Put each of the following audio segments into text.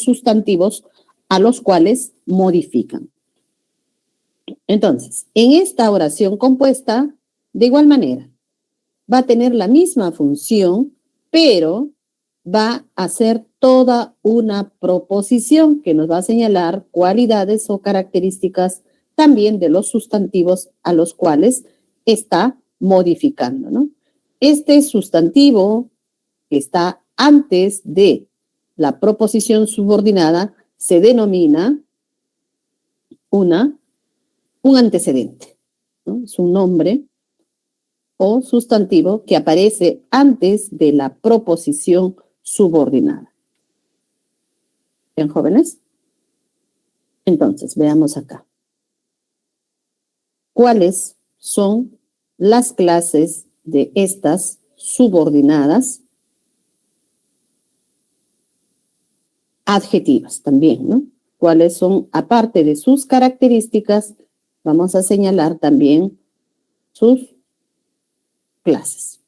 sustantivos a los cuales modifican. Entonces, en esta oración compuesta, de igual manera, va a tener la misma función, pero va a ser toda una proposición que nos va a señalar cualidades o características también de los sustantivos a los cuales está modificando, ¿no? Este sustantivo que está antes de la proposición subordinada se denomina un antecedente, ¿no? Es un nombre o sustantivo que aparece antes de la proposición subordinada. ¿Bien, jóvenes? Entonces, veamos acá. ¿Cuáles son las clases de estas subordinadas adjetivas también, ¿no? ¿Cuáles son, aparte de sus características, vamos a señalar también sus clases?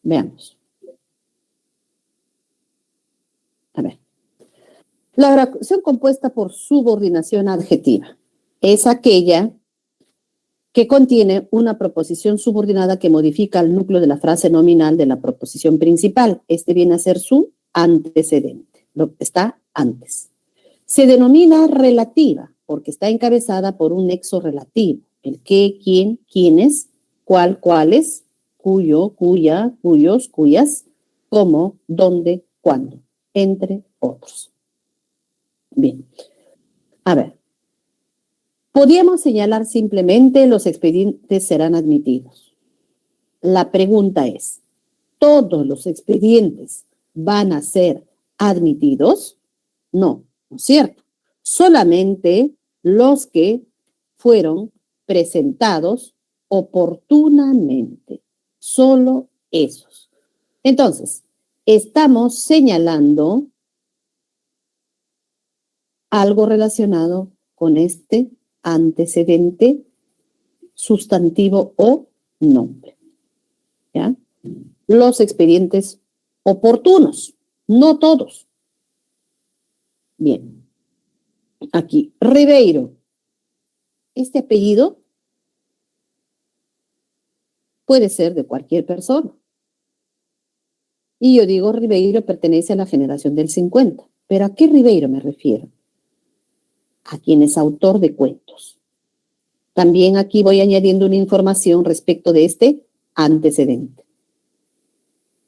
Veamos. A ver. La oración compuesta por subordinación adjetiva es aquella que contiene una proposición subordinada que modifica el núcleo de la frase nominal de la proposición principal. Este viene a ser su antecedente, lo que está antes. Se denomina relativa porque está encabezada por un nexo relativo, el qué, quién, quiénes, cuál, cuáles, cuyo, cuya, cuyos, cuyas, cómo, dónde, cuándo, entre otros. Bien, a ver. Podríamos señalar simplemente los expedientes serán admitidos. La pregunta es, ¿todos los expedientes van a ser admitidos? No, no es cierto. Solamente los que fueron presentados oportunamente. Solo esos. Entonces, estamos señalando algo relacionado con este antecedente, sustantivo o nombre. ¿Ya? Los expedientes oportunos, no todos. Bien. Aquí, Ribeiro. Este apellido puede ser de cualquier persona. Y yo digo, Ribeiro pertenece a la generación del 50. ¿Pero a qué Ribeiro me refiero? A quien es autor de cuentos. También aquí voy añadiendo una información respecto de este antecedente.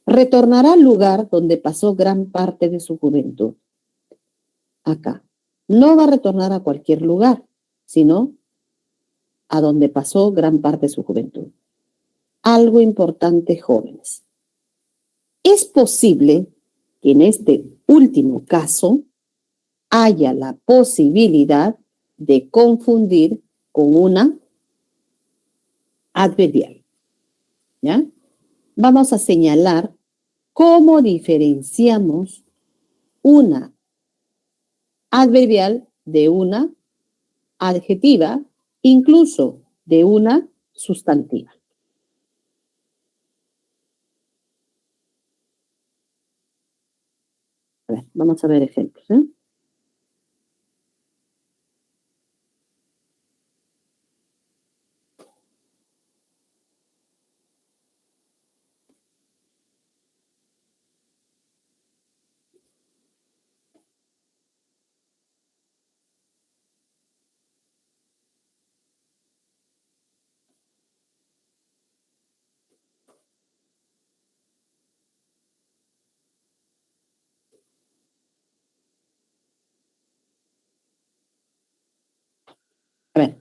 Retornará al lugar donde pasó gran parte de su juventud. Acá. No va a retornar a cualquier lugar, sino a donde pasó gran parte de su juventud. Algo importante, jóvenes. Es posible que en este último caso haya la posibilidad de confundir con una adverbial. ¿Ya? Vamos a señalar cómo diferenciamos una adverbial de una adjetiva, incluso de una sustantiva. A ver, vamos a ver ejemplos, ¿eh? A ver.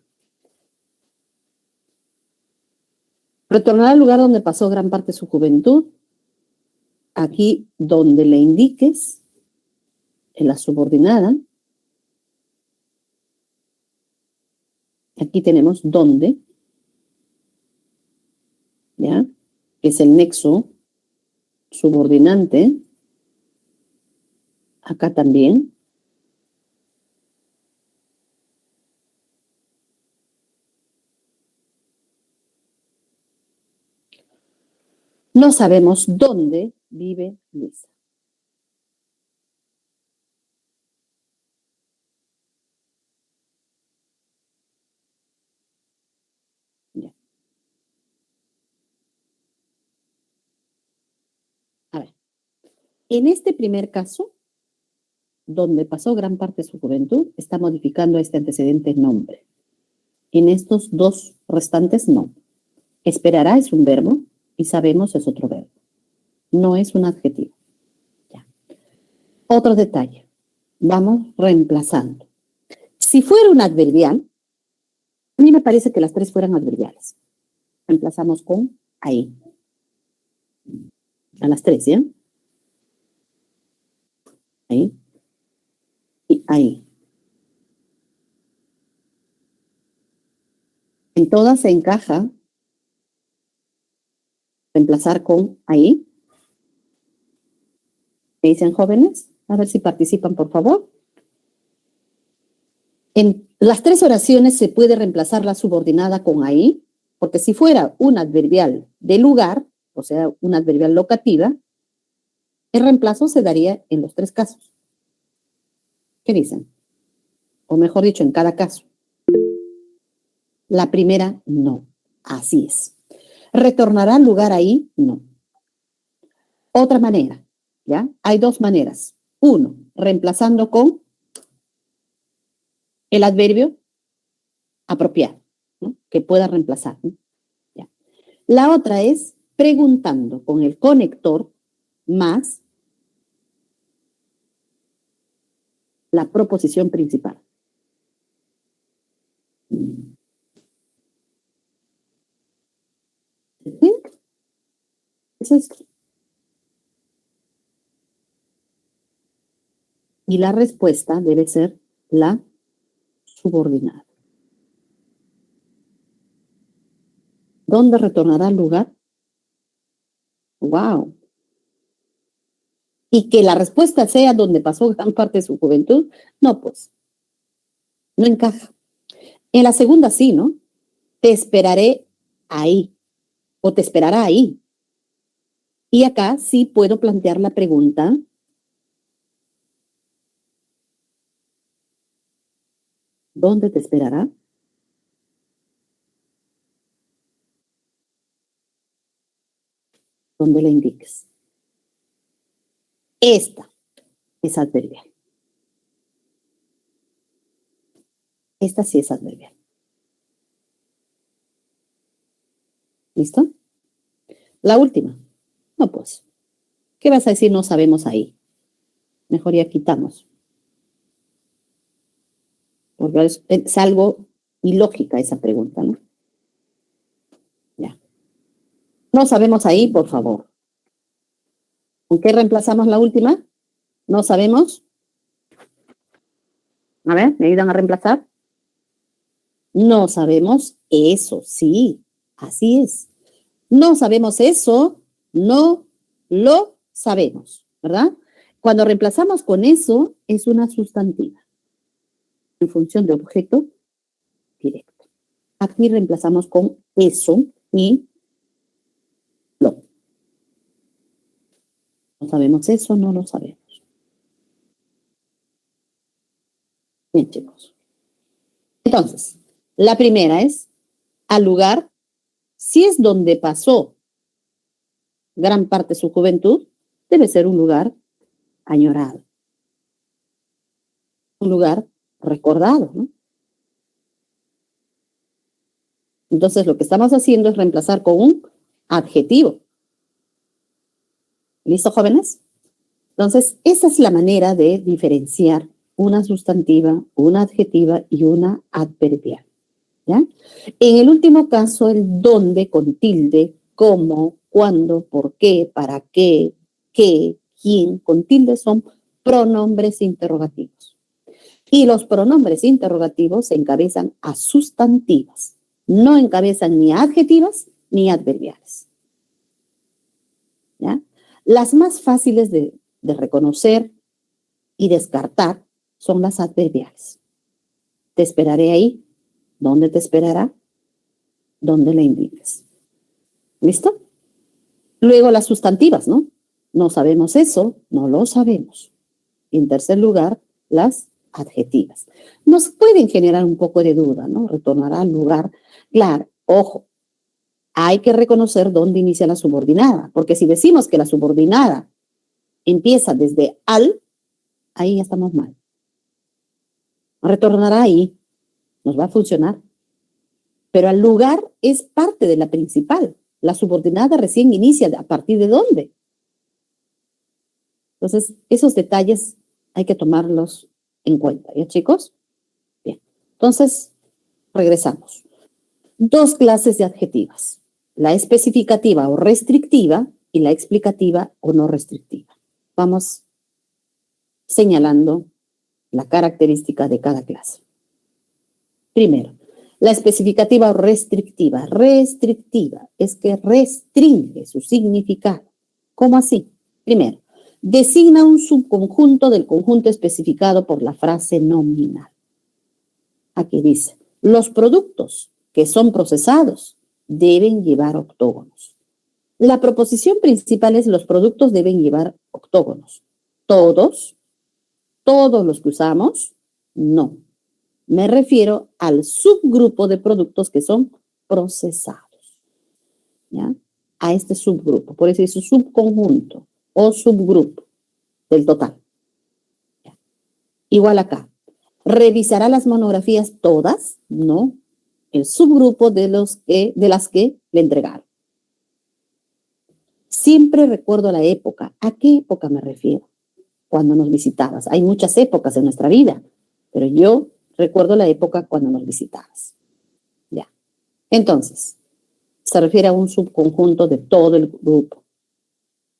Retornar al lugar donde pasó gran parte de su juventud. Aquí donde le indiques, en la subordinada. Aquí tenemos donde, ¿ya? Que es el nexo subordinante. Acá también. No sabemos dónde vive Luisa. En este primer caso, donde pasó gran parte de su juventud, está modificando este antecedente nombre. En estos dos restantes, no. Esperará es un verbo y sabemos es otro verbo. No es un adjetivo. Ya. Otro detalle. Vamos reemplazando. Si fuera un adverbial, a mí me parece que las tres fueran adverbiales. Reemplazamos con ahí. A las tres, ¿ya? Ahí. Y ahí. En todas se encaja reemplazar con ahí. ¿Me dicen jóvenes? A ver si participan, por favor. En las tres oraciones se puede reemplazar la subordinada con ahí, porque si fuera un adverbial de lugar, o sea, un adverbial locativa, el reemplazo se daría en los tres casos. ¿Qué dicen? O mejor dicho, en cada caso. La primera, no. Así es. ¿Retornará al lugar ahí? No. Otra manera, ¿ya? Hay dos maneras. Uno, reemplazando con el adverbio apropiado, ¿no? Que pueda reemplazar, ¿no? Ya. La otra es preguntando con el conector más la proposición principal. ¿Sí? Eso es. Y la respuesta debe ser la subordinada. ¿Dónde retornará al lugar? ¡Wow! Y que la respuesta sea donde pasó gran parte de su juventud, no, pues, no encaja. En la segunda sí, ¿no? Te esperaré ahí o te esperará ahí. Y acá sí puedo plantear la pregunta, ¿dónde te esperará? Donde la indiques. Esta es adverbial. Esta sí es adverbial. ¿Listo? La última. No, pues. ¿Qué vas a decir? No sabemos ahí. Mejor ya quitamos. Porque es algo ilógica esa pregunta, ¿no? Ya. No sabemos ahí, por favor. ¿Con qué reemplazamos la última? No sabemos. A ver, ¿me ayudan a reemplazar? No sabemos eso, sí, así es. No sabemos eso, no lo sabemos, ¿verdad? Cuando reemplazamos con eso, es una sustantiva en función de objeto directo. Aquí reemplazamos con eso y lo. No sabemos eso, no lo sabemos. Bien, chicos. Entonces, la primera es al lugar, si es donde pasó gran parte de su juventud, debe ser un lugar añorado, un lugar recordado, ¿no? Entonces, lo que estamos haciendo es reemplazar con un adjetivo. ¿Listo, jóvenes? Entonces, esa es la manera de diferenciar una sustantiva, una adjetiva y una adverbial. ¿Ya? En el último caso, el dónde con tilde, cómo, cuándo, por qué, para qué, quién, con tilde son pronombres interrogativos. Y los pronombres interrogativos se encabezan a sustantivas, no encabezan ni adjetivas ni adverbiales. ¿Ya? Las más fáciles de reconocer y descartar son las adverbiales. Te esperaré ahí. ¿Dónde te esperará? ¿Dónde le indiques? ¿Listo? Luego las sustantivas, ¿no? No sabemos eso, no lo sabemos. En tercer lugar, las adjetivas. Nos pueden generar un poco de duda, ¿no? Retornará al lugar. Claro, ojo, hay que reconocer dónde inicia la subordinada, porque si decimos que la subordinada empieza desde al, ahí ya estamos mal. Retornará ahí, nos va a funcionar. Pero al lugar es parte de la principal. La subordinada recién inicia. ¿A partir de dónde? Entonces, esos detalles hay que tomarlos en cuenta. ¿Ya, chicos? Bien. Entonces, regresamos. Dos clases de adjetivas. La especificativa o restrictiva y la explicativa o no restrictiva. Vamos señalando la característica de cada clase. Primero, la especificativa o restrictiva. Restrictiva es que restringe su significado. ¿Cómo así? Primero, designa un subconjunto del conjunto especificado por la frase nominal. Aquí dice, los productos que son procesados deben llevar octógonos. La proposición principal es los productos deben llevar octógonos. ¿Todos? ¿Todos los que usamos? No. Me refiero al subgrupo de productos que son procesados. ¿Ya? A este subgrupo. Por eso es un subconjunto o subgrupo del total. ¿Ya? Igual acá. ¿Revisará las monografías todas? No. El subgrupo de las que le entregaron. Siempre recuerdo la época. ¿A qué época me refiero? Cuando nos visitabas. Hay muchas épocas en nuestra vida, pero yo recuerdo la época cuando nos visitabas. Ya. Entonces, se refiere a un subconjunto de todo el grupo.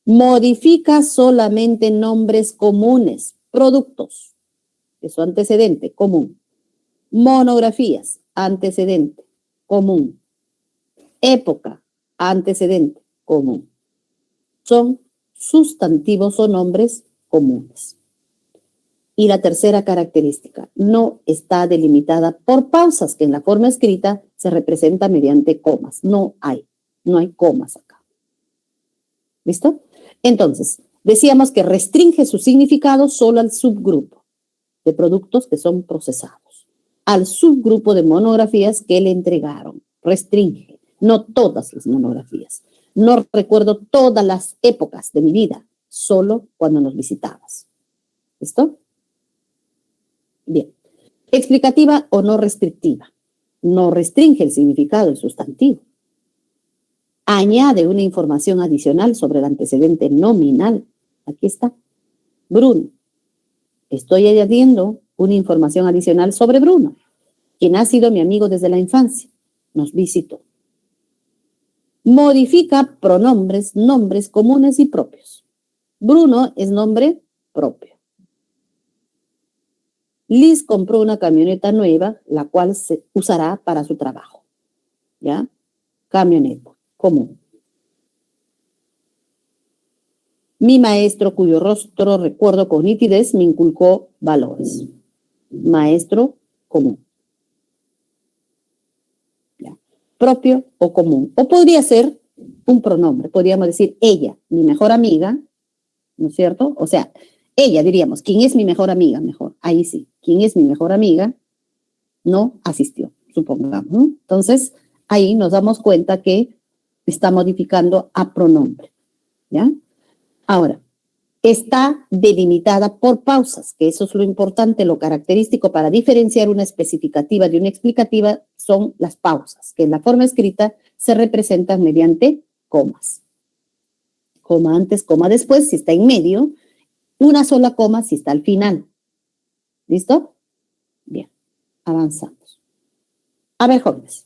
Modifica solamente nombres comunes, productos, que su antecedente, común. Monografías, antecedente, común. Época, antecedente, común. Son sustantivos o nombres comunes. Y la tercera característica, no está delimitada por pausas, que en la forma escrita se representa mediante comas. No hay comas acá. ¿Listo? Entonces, decíamos que restringe su significado solo al subgrupo de productos que son procesados, al subgrupo de monografías que le entregaron. Restringe, no todas las monografías. No recuerdo todas las épocas de mi vida, solo cuando nos visitabas. ¿Listo? Bien. Explicativa o no restrictiva. No restringe el significado del sustantivo. Añade una información adicional sobre el antecedente nominal. Aquí está. Bruno. Estoy añadiendo una información adicional sobre Bruno, quien ha sido mi amigo desde la infancia. Nos visitó. Modifica pronombres, nombres comunes y propios. Bruno es nombre propio. Liz compró una camioneta nueva, la cual se usará para su trabajo. ¿Ya? Camioneta, común. Mi maestro, cuyo rostro recuerdo con nitidez, me inculcó valores. Maestro, común. ¿Ya? Propio o común. O podría ser un pronombre. Podríamos decir ella, mi mejor amiga, ¿no es cierto? O sea, ella diríamos, ¿quién es mi mejor amiga? Mejor, ahí sí. ¿Quién es mi mejor amiga? No asistió, supongamos, ¿no? Entonces, ahí nos damos cuenta que está modificando a pronombre, ¿ya? Ahora, está delimitada por pausas, que eso es lo importante, lo característico para diferenciar una especificativa de una explicativa son las pausas, que en la forma escrita se representan mediante comas. Coma antes, coma después, si está en medio, una sola coma si está al final. ¿Listo? Bien, avanzamos. A ver, jóvenes,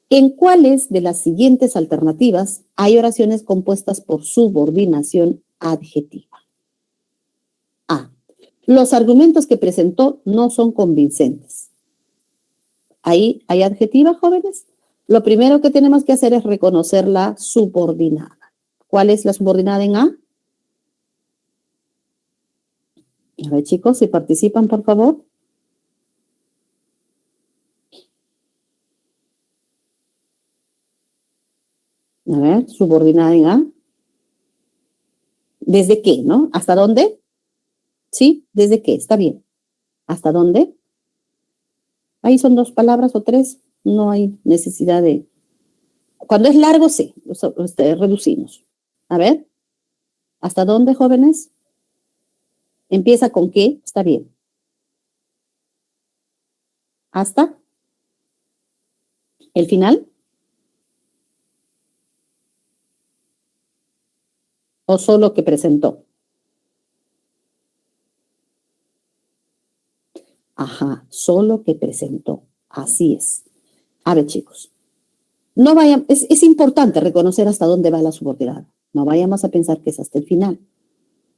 ¿en cuáles de las siguientes alternativas hay oraciones compuestas por subordinación adjetiva? A. Los argumentos que presentó no son convincentes. Ahí hay adjetiva, jóvenes. Lo primero que tenemos que hacer es reconocer la subordinada. ¿Cuál es la subordinada en A? A ver, chicos, si participan, por favor. A ver, subordinada en A. ¿Desde qué, no? ¿Hasta dónde? Sí, ¿desde qué? Está bien. ¿Hasta dónde? Ahí son 2 palabras o 3. No hay necesidad de... Cuando es largo, sí, reducimos. A ver, ¿hasta dónde, jóvenes? Empieza con qué, está bien. Hasta el final. O solo que presentó. Ajá, solo que presentó. Así es. A ver, chicos. No vayan, es importante reconocer hasta dónde va la subordinada. No vayamos a pensar que es hasta el final.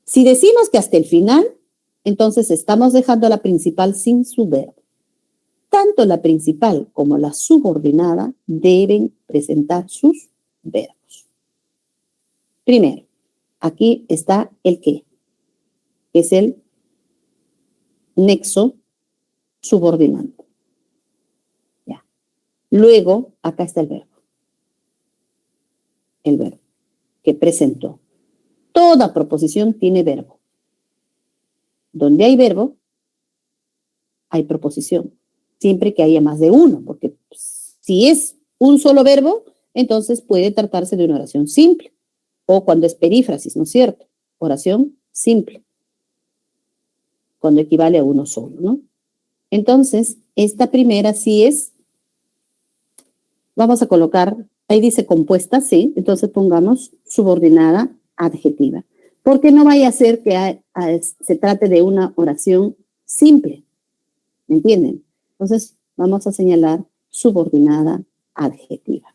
Si decimos que hasta el final, entonces estamos dejando a la principal sin su verbo. Tanto la principal como la subordinada deben presentar sus verbos. Primero, aquí está el qué, que es el nexo subordinante. Ya. Luego, acá está el verbo. El verbo que presentó. Toda proposición tiene verbo. Donde hay verbo, hay proposición. Siempre que haya más de uno, porque si es un solo verbo, entonces puede tratarse de una oración simple. O cuando es perífrasis, ¿no es cierto? Oración simple. Cuando equivale a uno solo, ¿no? Entonces, esta primera sí es, vamos a colocar, ahí dice compuesta, sí, entonces pongamos subordinada adjetiva. Porque no vaya a ser que se trate de una oración simple, ¿me entienden? Entonces, vamos a señalar subordinada adjetiva.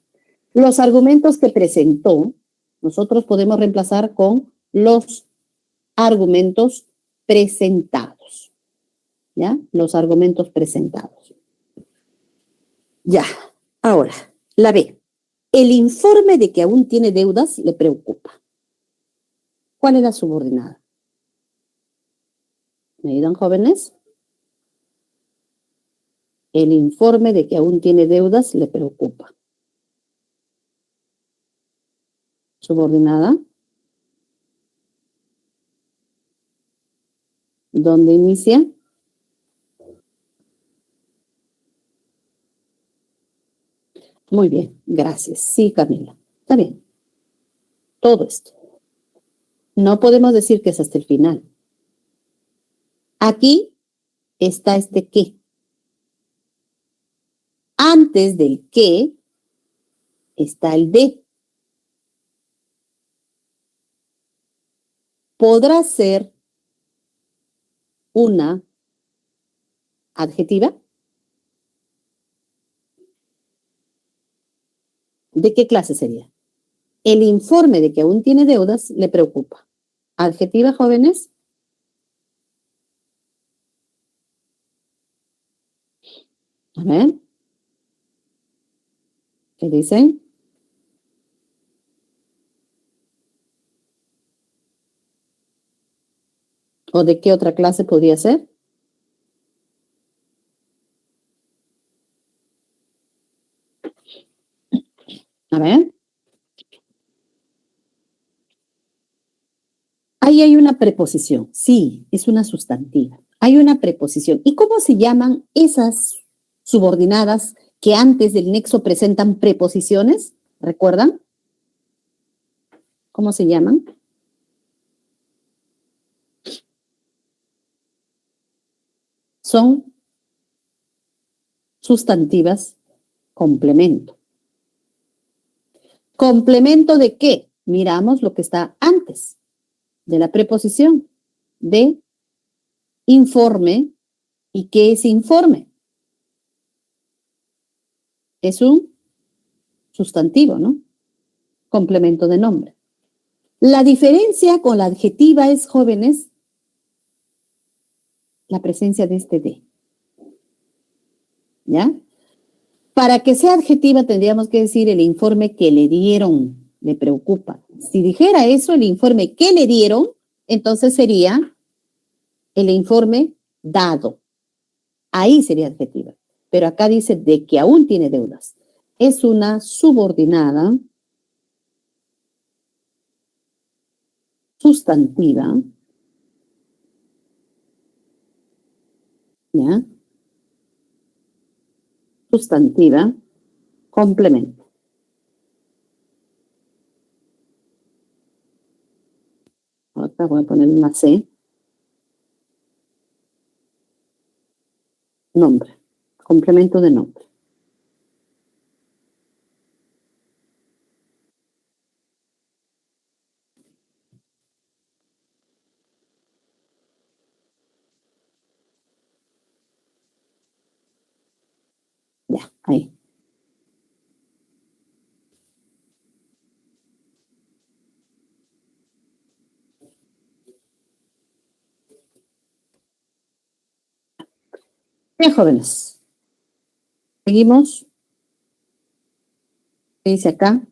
Los argumentos que presentó, nosotros podemos reemplazar con los argumentos presentados. ¿Ya? Los argumentos presentados. Ya. Ahora, la B. El informe de que aún tiene deudas le preocupa. ¿Cuál es la subordinada? ¿Me ayudan, jóvenes? El informe de que aún tiene deudas le preocupa. Subordinada. ¿Dónde inicia? Muy bien, gracias. Sí, Camila. Está bien. Todo esto. No podemos decir que es hasta el final. Aquí está este qué. Antes del qué está el de. ¿Podrá ser una adjetiva? ¿De qué clase sería? El informe de que aún tiene deudas le preocupa. ¿Adjetiva, jóvenes? A ver. ¿Qué dicen? ¿O de qué otra clase podría ser? A ver. Ahí hay una preposición. Sí, es una sustantiva. Hay una preposición. ¿Y cómo se llaman esas subordinadas que antes del nexo presentan preposiciones? ¿Recuerdan? ¿Cómo se llaman? Son sustantivas complemento. ¿Complemento de qué? Miramos lo que está antes de la preposición de informe. ¿Y qué es informe? Es un sustantivo, ¿no? Complemento de nombre. La diferencia con la adjetiva es, jóvenes, la presencia de este de. ¿Ya? Para que sea adjetiva tendríamos que decir el informe que le dieron, le preocupa. Si dijera eso, el informe que le dieron, entonces sería el informe dado. Ahí sería adjetiva. Pero acá dice de que aún tiene deudas. Es una subordinada sustantiva, ¿ya? Sustantiva, complemento. Ahora voy a poner una C. Nombre. Complemento de nombre. Ya, ahí. Bien, jóvenes. Seguimos. Dice acá.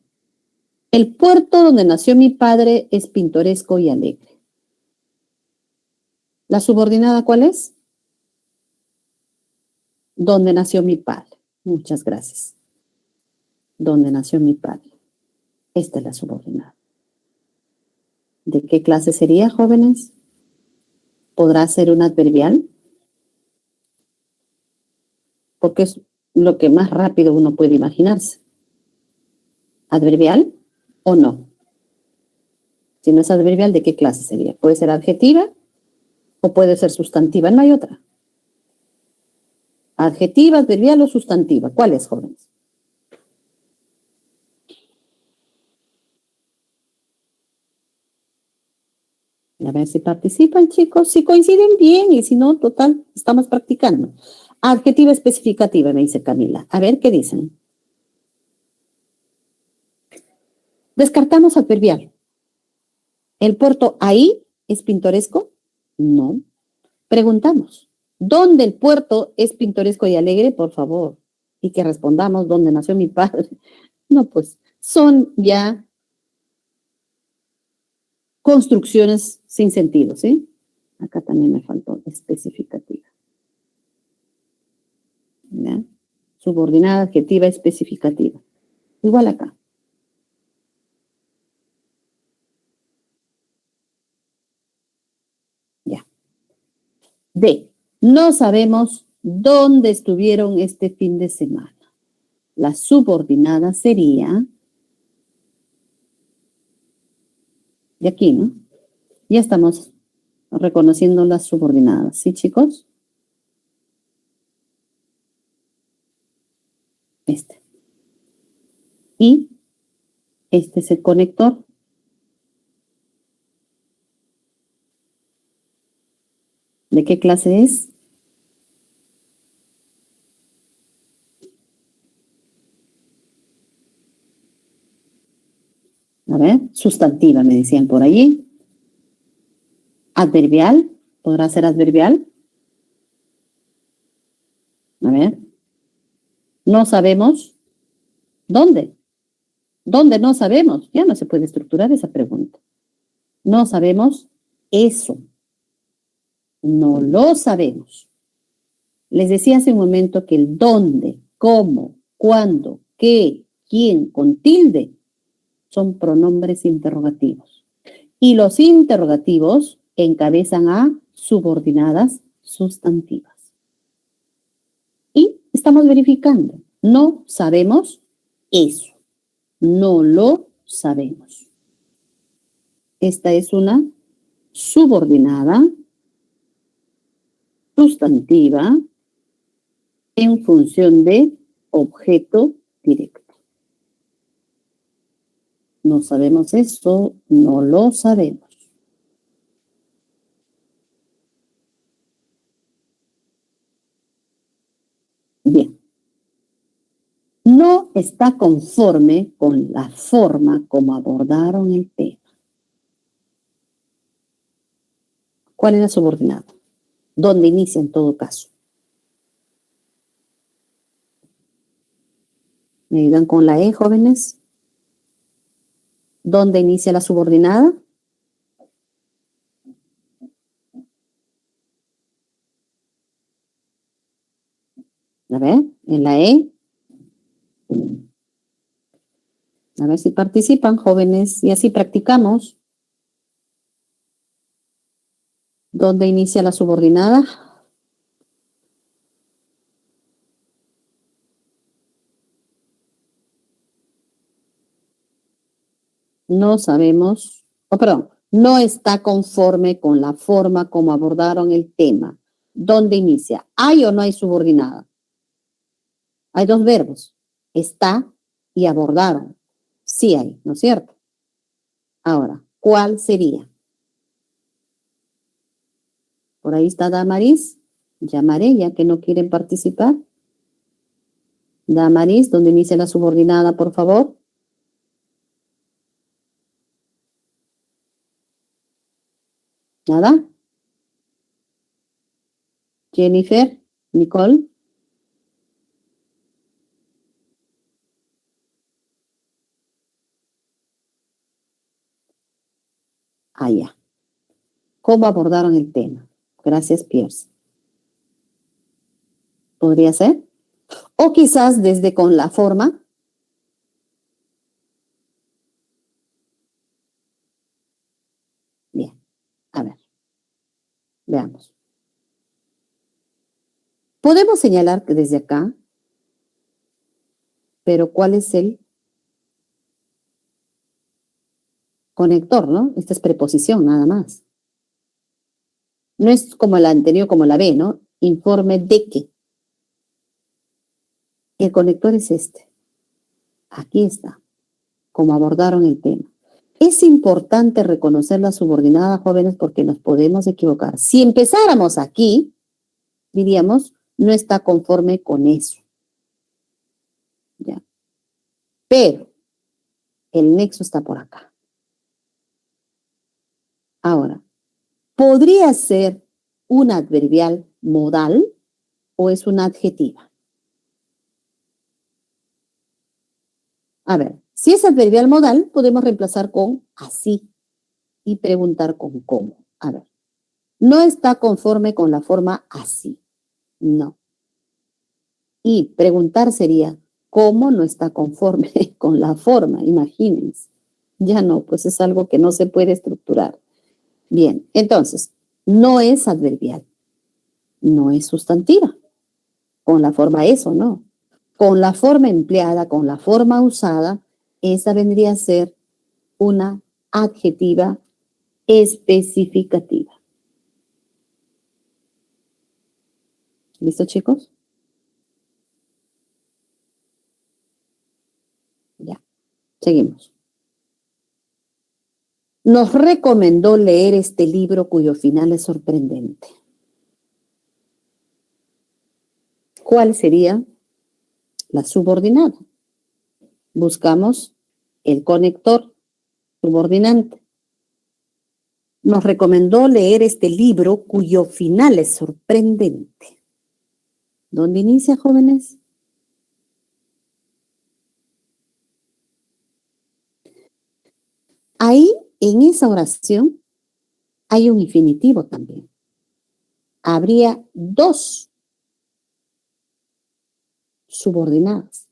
El puerto donde nació mi padre es pintoresco y alegre. ¿La subordinada cuál es? ¿Dónde nació mi padre? Muchas gracias. ¿Dónde nació mi padre? Esta es la subordinada. ¿De qué clase sería, jóvenes? ¿Podrá ser un adverbial? Porque es lo que más rápido uno puede imaginarse. ¿Adverbial o no? Si no es adverbial, ¿de qué clase sería? ¿Puede ser adjetiva o puede ser sustantiva? No hay otra. Adjetiva, adverbial o sustantiva. ¿Cuál es, jóvenes? A ver si participan, chicos. Si coinciden bien y si no, total, estamos practicando. Adjetiva especificativa, me dice Camila. A ver qué dicen. Descartamos adverbial. ¿El puerto ahí es pintoresco? No. Preguntamos. ¿Dónde el puerto es pintoresco y alegre? Por favor. Y que respondamos, ¿dónde nació mi padre? No, pues son ya construcciones sin sentido, ¿sí? Acá también me faltó especificativa. ¿Ya? Subordinada, adjetiva, especificativa. Igual acá. Ya. D. No sabemos dónde estuvieron este fin de semana. La subordinada sería de aquí, ¿no? Ya estamos reconociendo las subordinadas, ¿sí, chicos? Este. Y este es el conector. ¿De qué clase es? A ver, sustantiva, me decían por allí. Adverbial, ¿podrá ser adverbial? A ver, no sabemos. ¿Dónde? ¿Dónde no sabemos? Ya no se puede estructurar esa pregunta. No sabemos eso. No lo sabemos. Les decía hace un momento que el dónde, cómo, cuándo, qué, quién con tilde son pronombres interrogativos. Y los interrogativos encabezan a subordinadas sustantivas. Y estamos verificando. No sabemos eso. No lo sabemos. Esta es una subordinada sustantiva en función de objeto directo. No sabemos eso, no lo sabemos. Bien. No está conforme con la forma como abordaron el tema. ¿Cuál es la subordinada? ¿Dónde inicia en todo caso? ¿Me ayudan con la E, jóvenes? ¿Dónde inicia la subordinada? A ver, en la E. A ver si participan, jóvenes, y así practicamos. ¿Dónde inicia la subordinada? No sabemos, perdón, no está conforme con la forma como abordaron el tema. ¿Dónde inicia? ¿Hay o no hay subordinada? Hay dos verbos, está y abordaron. Sí hay, ¿no es cierto? Ahora, ¿cuál sería? Por ahí está Damaris. Llamaré ya que no quieren participar. Damaris, ¿dónde inicia la subordinada, por favor? ¿Nada? Jennifer, Nicole. Ah, ya. ¿Cómo abordaron el tema? Gracias, Pierce. ¿Podría ser? O quizás desde con la forma. Bien, a ver, veamos. Podemos señalar que desde acá, pero ¿cuál es el conector, no? Esta es preposición, nada más. No es como la anterior, como la B, ¿no? Informe de que. El conector es este. Aquí está, como abordaron el tema. Es importante reconocer la subordinada, jóvenes, porque nos podemos equivocar. Si empezáramos aquí, diríamos, no está conforme con eso. ¿Ya? Pero el nexo está por acá. Ahora, ¿podría ser un adverbial modal o es una adjetiva? A ver, si es adverbial modal, podemos reemplazar con así y preguntar con cómo. A ver, no está conforme con la forma así. No. Y preguntar sería, ¿cómo no está conforme con la forma? Imagínense. Ya no, pues es algo que no se puede estructurar. Bien, entonces, no es adverbial, no es sustantiva. Con la forma eso, no. Con la forma empleada, con la forma usada, esa vendría a ser una adjetiva especificativa. ¿Listo, chicos? Ya, seguimos. Nos recomendó leer este libro cuyo final es sorprendente. ¿Cuál sería la subordinada? Buscamos el conector subordinante. Nos recomendó leer este libro cuyo final es sorprendente. ¿Dónde inicia, jóvenes? Ahí, en esa oración, hay un infinitivo también. Habría dos subordinadas.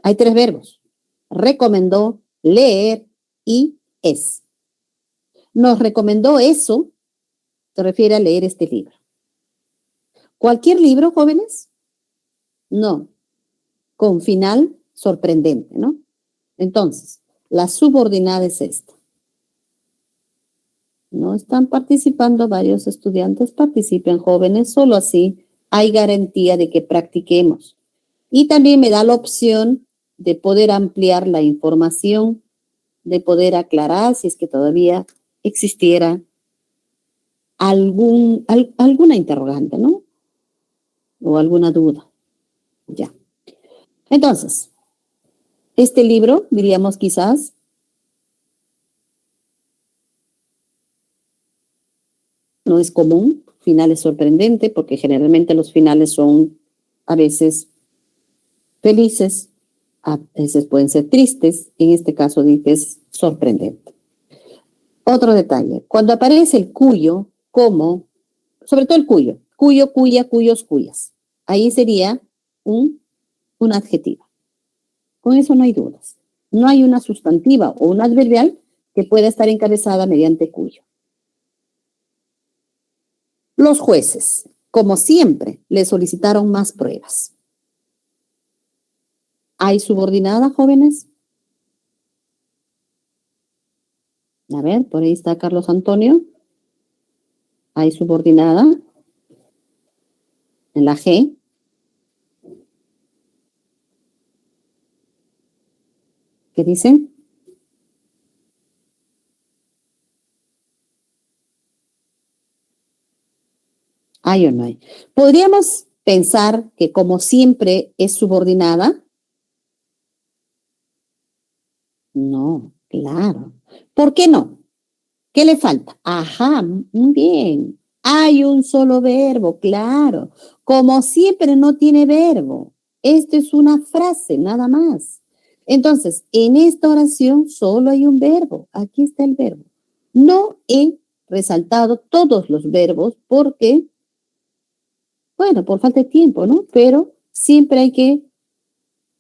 Hay tres verbos. Recomendó, leer y es. Nos recomendó eso, se refiere a leer este libro. ¿Cualquier libro, jóvenes? No, con final sorprendente, ¿no? Entonces, la subordinada es esta. No están participando varios estudiantes, participen jóvenes, solo así hay garantía de que practiquemos. Y también me da la opción de poder ampliar la información, de poder aclarar si es que todavía existiera alguna interrogante, ¿no? O alguna duda. Ya. Entonces, este libro, diríamos quizás, no es común, final es sorprendente, porque generalmente los finales son a veces felices, a veces pueden ser tristes, en este caso dices sorprendente. Otro detalle, cuando aparece el cuyo como, sobre todo el cuyo, cuyo, cuya, cuyos, cuyas, ahí sería un adjetivo. Con eso no hay dudas. No hay una sustantiva o un adverbial que pueda estar encabezada mediante cuyo. Los jueces, como siempre, le solicitaron más pruebas. ¿Hay subordinada, jóvenes? A ver, por ahí está Carlos Antonio. ¿Hay subordinada? En la G. ¿Qué dicen? ¿Hay o no hay? Podríamos pensar que como siempre es subordinada. No, claro. ¿Por qué no? ¿Qué le falta? Ajá, muy bien. Hay un solo verbo, claro. Como siempre no tiene verbo. Esto es una frase, nada más. Entonces, en esta oración solo hay un verbo. Aquí está el verbo. No he resaltado todos los verbos porque, bueno, por falta de tiempo, ¿no? Pero siempre hay que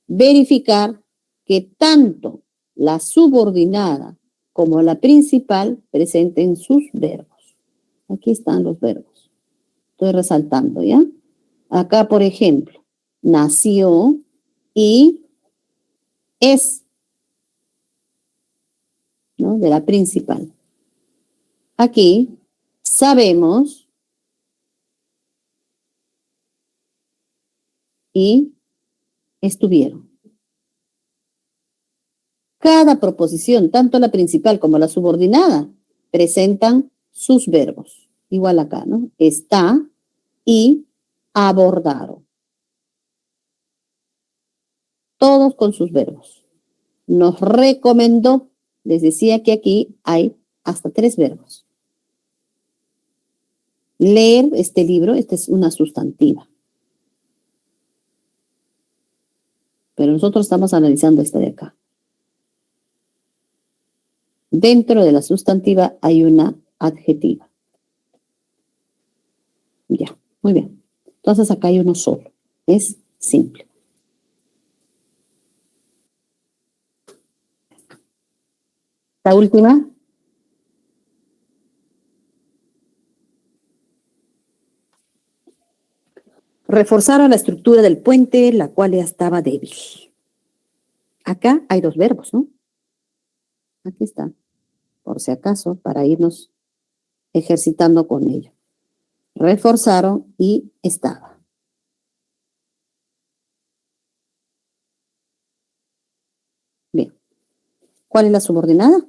verificar que tanto la subordinada como la principal presenten sus verbos. Aquí están los verbos. Estoy resaltando, ¿ya? Acá, por ejemplo, nació y es, ¿no? De la principal. Aquí sabemos y estuvieron. Cada proposición, tanto la principal como la subordinada, presentan sus verbos. Igual acá, ¿no? Está y abordaron. Todos con sus verbos. Nos recomendó, les decía que aquí hay hasta 3 verbos. Leer este libro, esta es una sustantiva. Pero nosotros estamos analizando esta de acá. Dentro de la sustantiva hay una adjetiva. Ya, muy bien. Entonces acá hay uno solo. Es simple. La última. Reforzaron la estructura del puente, la cual ya estaba débil. Acá hay 2 verbos, ¿no? Aquí está, por si acaso, para irnos ejercitando con ello. Reforzaron y estaba. Bien. ¿Cuál es la subordinada?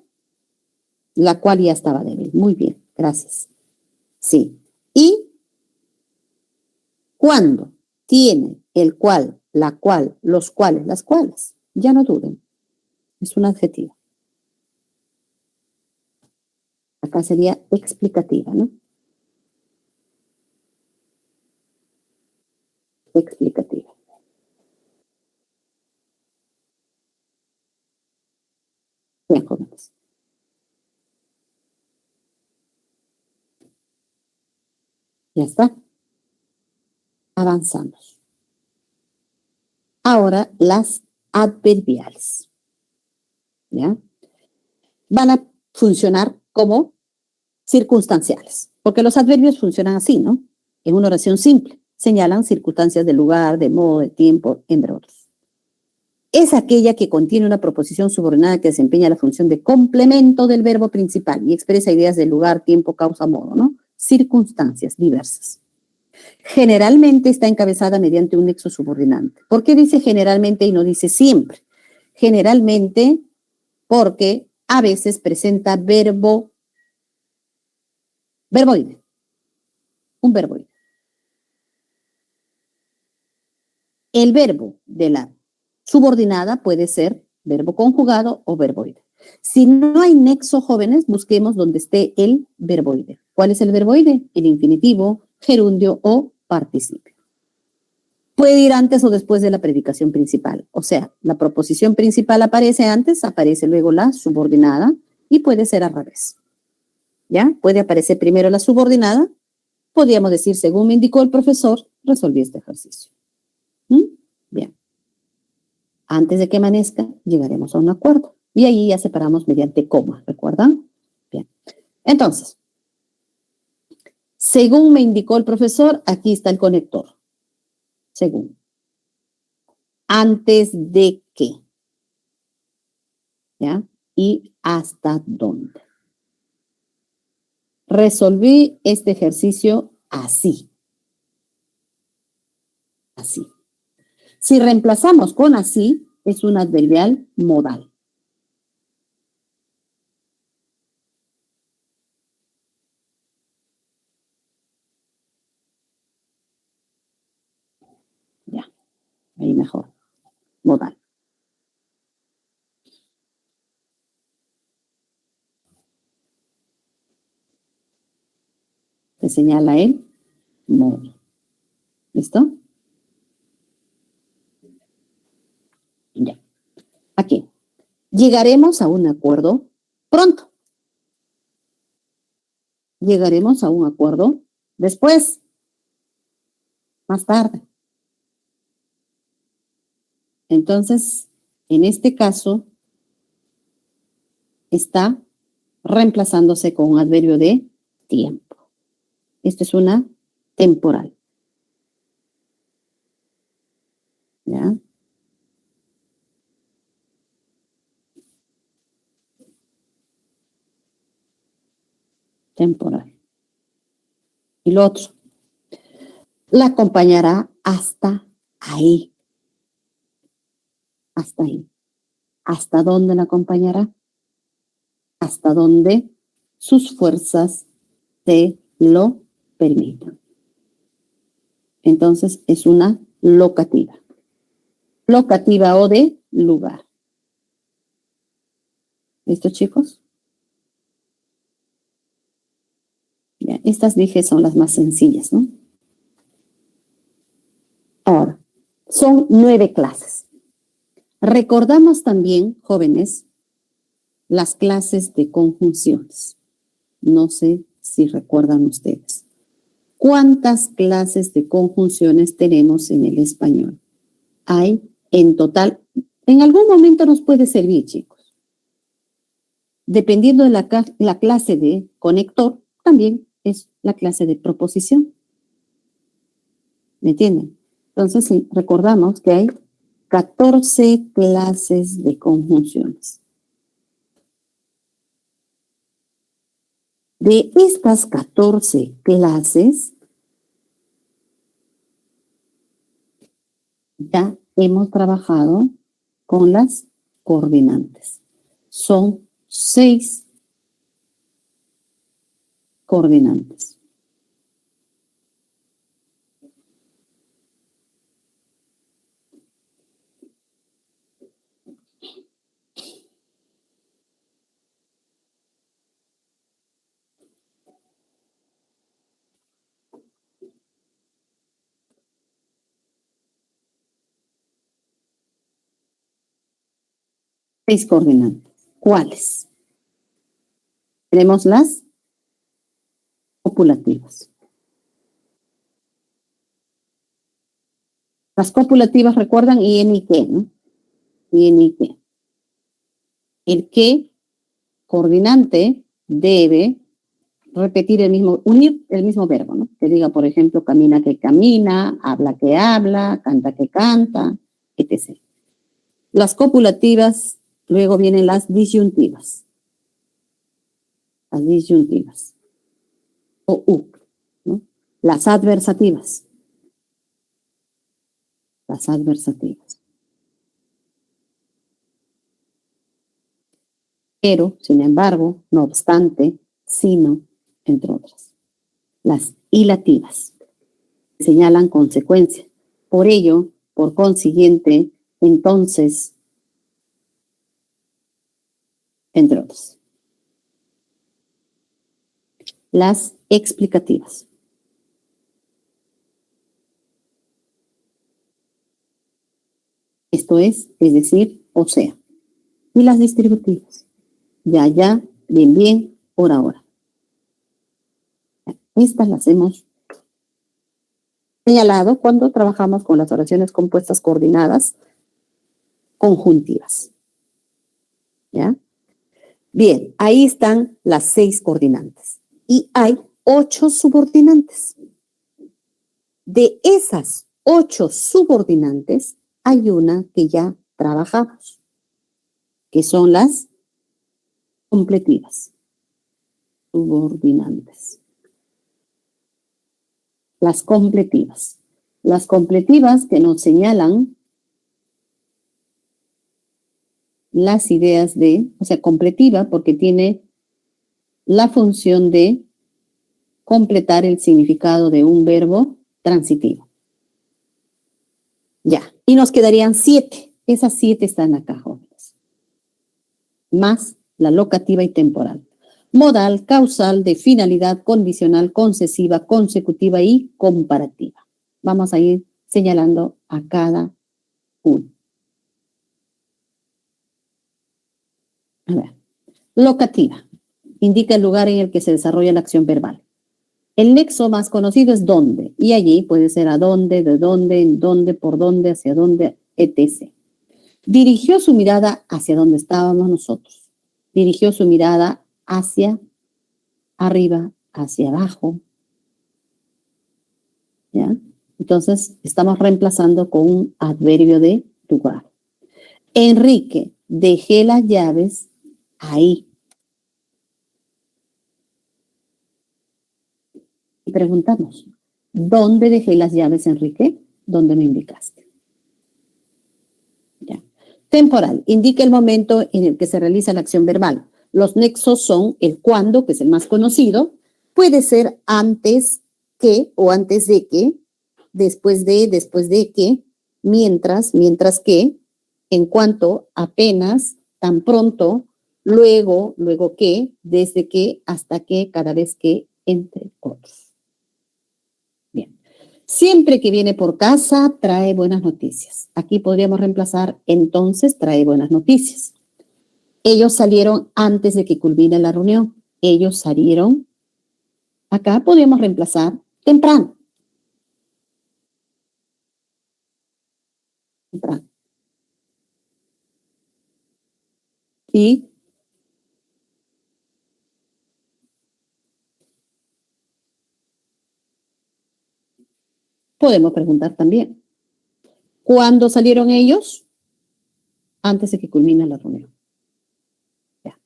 La cual ya estaba débil. Muy bien, gracias. Sí. Y cuando tiene el cual, la cual, los cuales, las cuales, ya no duden. Es un adjetivo. Acá sería explicativa, ¿no? Explicativa. Bien, jóvenes. Ya está. Avanzamos. Ahora las adverbiales. ¿Ya? Van a funcionar como circunstanciales, porque los adverbios funcionan así, ¿no? En una oración simple, señalan circunstancias de lugar, de modo, de tiempo, entre otros. Es aquella que contiene una proposición subordinada que desempeña la función de complemento del verbo principal y expresa ideas de lugar, tiempo, causa, modo, ¿no? Circunstancias diversas. Generalmente está encabezada mediante un nexo subordinante. ¿Por qué dice generalmente y no dice siempre? Generalmente porque a veces presenta verboide, un verboide. El verbo de la subordinada puede ser verbo conjugado o verboide. Si no hay nexo, jóvenes, busquemos donde esté el verboide. ¿Cuál es el verboide? El infinitivo, gerundio o participio. Puede ir antes o después de la predicación principal. O sea, la proposición principal aparece antes, aparece luego la subordinada y puede ser al revés. ¿Ya? Puede aparecer primero la subordinada. Podríamos decir, según me indicó el profesor, resolví este ejercicio. Bien. Antes de que amanezca, llegaremos a un acuerdo. Y ahí ya separamos mediante coma, ¿recuerdan? Bien. Entonces, según me indicó el profesor, aquí está el conector. Según. Antes de que. ¿Ya? Y hasta dónde. Resolví este ejercicio así. así. Si reemplazamos con así, es un adverbial modal. Ya, ahí mejor. Modal. Se señala el modo. ¿Listo? Ya. Aquí. Llegaremos a un acuerdo pronto. Llegaremos a un acuerdo después, más tarde. Entonces, en este caso, está reemplazándose con un adverbio de tiempo. Esta es una temporal. ¿Ya? Temporal. Y lo otro, la acompañará hasta ahí. Hasta ahí. ¿Hasta dónde la acompañará? Hasta donde sus fuerzas te lo permitan. Entonces es una locativa. Locativa o de lugar. ¿Listo, chicos? Ya, estas dije son las más sencillas, ¿no? Ahora, son 9 clases. Recordamos también, jóvenes, las clases de conjunciones. No sé si recuerdan ustedes. ¿Cuántas clases de conjunciones tenemos en el español? Hay en total, en algún momento nos puede servir, chicos. Dependiendo de la clase de conector, también es la clase de proposición. ¿Me entienden? Entonces, sí, recordamos que hay 14 clases de conjunciones. De estas 14 clases, ya hemos trabajado con las coordinantes. Son 6 coordinantes. Seis coordinantes. ¿Cuáles? Tenemos las copulativas. Las copulativas, recuerdan, y en y qué, ¿no? Y en y qué. El qué coordinante debe repetir unir el mismo verbo, ¿no? Que diga, por ejemplo, camina que camina, habla que habla, canta que canta, etc. Las copulativas, luego vienen las disyuntivas. Las disyuntivas. O u, ¿no? Las adversativas. Las adversativas. Pero, sin embargo, no obstante, sino, entre otras. Las ilativas señalan consecuencia. Por ello, por consiguiente, entonces, entre otras. Las explicativas. Esto es decir, o sea. Y las distributivas. Ya, ya, bien, bien, hora, hora. Estas las hemos señalado cuando trabajamos con las oraciones compuestas coordinadas conjuntivas. ¿Ya? Bien, ahí están las 6 coordinantes. Y hay 8 subordinantes. De esas 8 subordinantes, hay una que ya trabajamos, que son las completivas. Subordinantes. Las completivas. Las completivas que nos señalan las ideas de, o sea, completiva porque tiene la función de completar el significado de un verbo transitivo. Ya, y nos quedarían 7. Esas 7 están acá, jóvenes. Más la locativa y temporal. Modal, causal, de finalidad, condicional, concesiva, consecutiva y comparativa. Vamos a ir señalando a cada uno. A ver, locativa. Indica el lugar en el que se desarrolla la acción verbal. El nexo más conocido es dónde, y allí puede ser a dónde, de dónde, en dónde, por dónde, hacia dónde, etc. Dirigió su mirada hacia donde estábamos nosotros. Dirigió su mirada hacia arriba, hacia abajo. ¿Ya? Entonces, estamos reemplazando con un adverbio de lugar. Enrique, dejé las llaves ahí. Y preguntamos, ¿dónde dejé las llaves, Enrique? ¿Dónde me indicaste? Ya. Temporal, indica el momento en el que se realiza la acción verbal. Los nexos son el cuándo, que es el más conocido, puede ser antes que o antes de que, después de que, mientras que, en cuanto, apenas, tan pronto, luego que, desde que, hasta que, cada vez que, entre otros. Bien. Siempre que viene por casa, trae buenas noticias. Aquí podríamos reemplazar entonces, trae buenas noticias. Ellos salieron antes de que culmine la reunión. Ellos salieron. Acá podríamos reemplazar temprano. Temprano. Y podemos preguntar también, ¿cuándo salieron ellos? Antes de que culmine la reunión. Ya.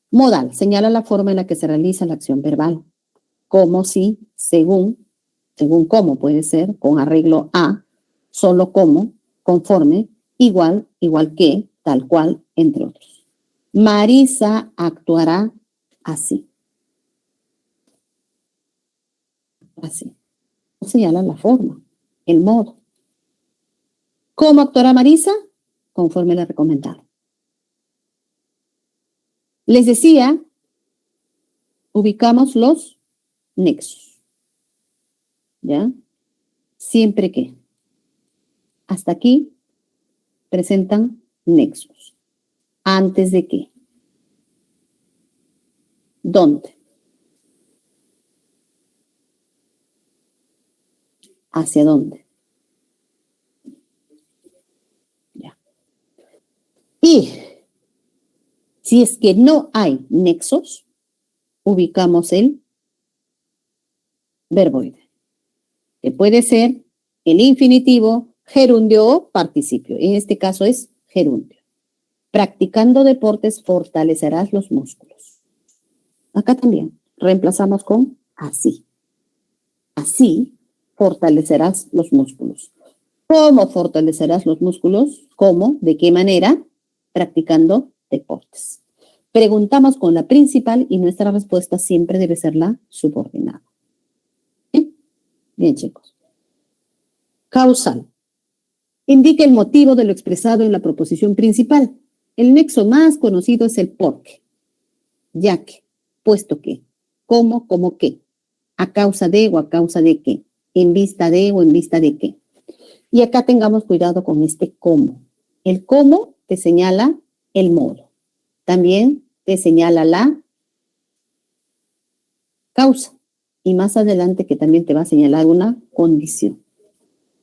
Modal, señala la forma en la que se realiza la acción verbal. Como si, según cómo puede ser, con arreglo a, solo como, conforme, igual que, tal cual, entre otros. Marisa actuará así. Así. Señala la forma, el modo. ¿Cómo actuará Marisa? Conforme le recomendaron. Les decía, ubicamos los nexos. ¿Ya? Siempre que. Hasta aquí presentan nexos. Antes de que. ¿Dónde? ¿Hacia dónde? Ya. Y si es que no hay nexos, ubicamos el verboide, que puede ser el infinitivo, gerundio o participio. En este caso es gerundio. Practicando deportes fortalecerás los músculos. Acá también reemplazamos con así. Así fortalecerás los músculos. ¿Cómo fortalecerás los músculos? ¿Cómo? ¿De qué manera? Practicando deportes. Preguntamos con la principal y nuestra respuesta siempre debe ser la subordinada. ¿Sí? Bien, chicos. Causal. Indica el motivo de lo expresado en la proposición principal. El nexo más conocido es el porque, ya que, puesto que, cómo, como que, a causa de o a causa de qué, en vista de o en vista de qué. Y acá tengamos cuidado con este cómo. El cómo te señala el modo. También te señala la causa. Y más adelante que también te va a señalar una condición.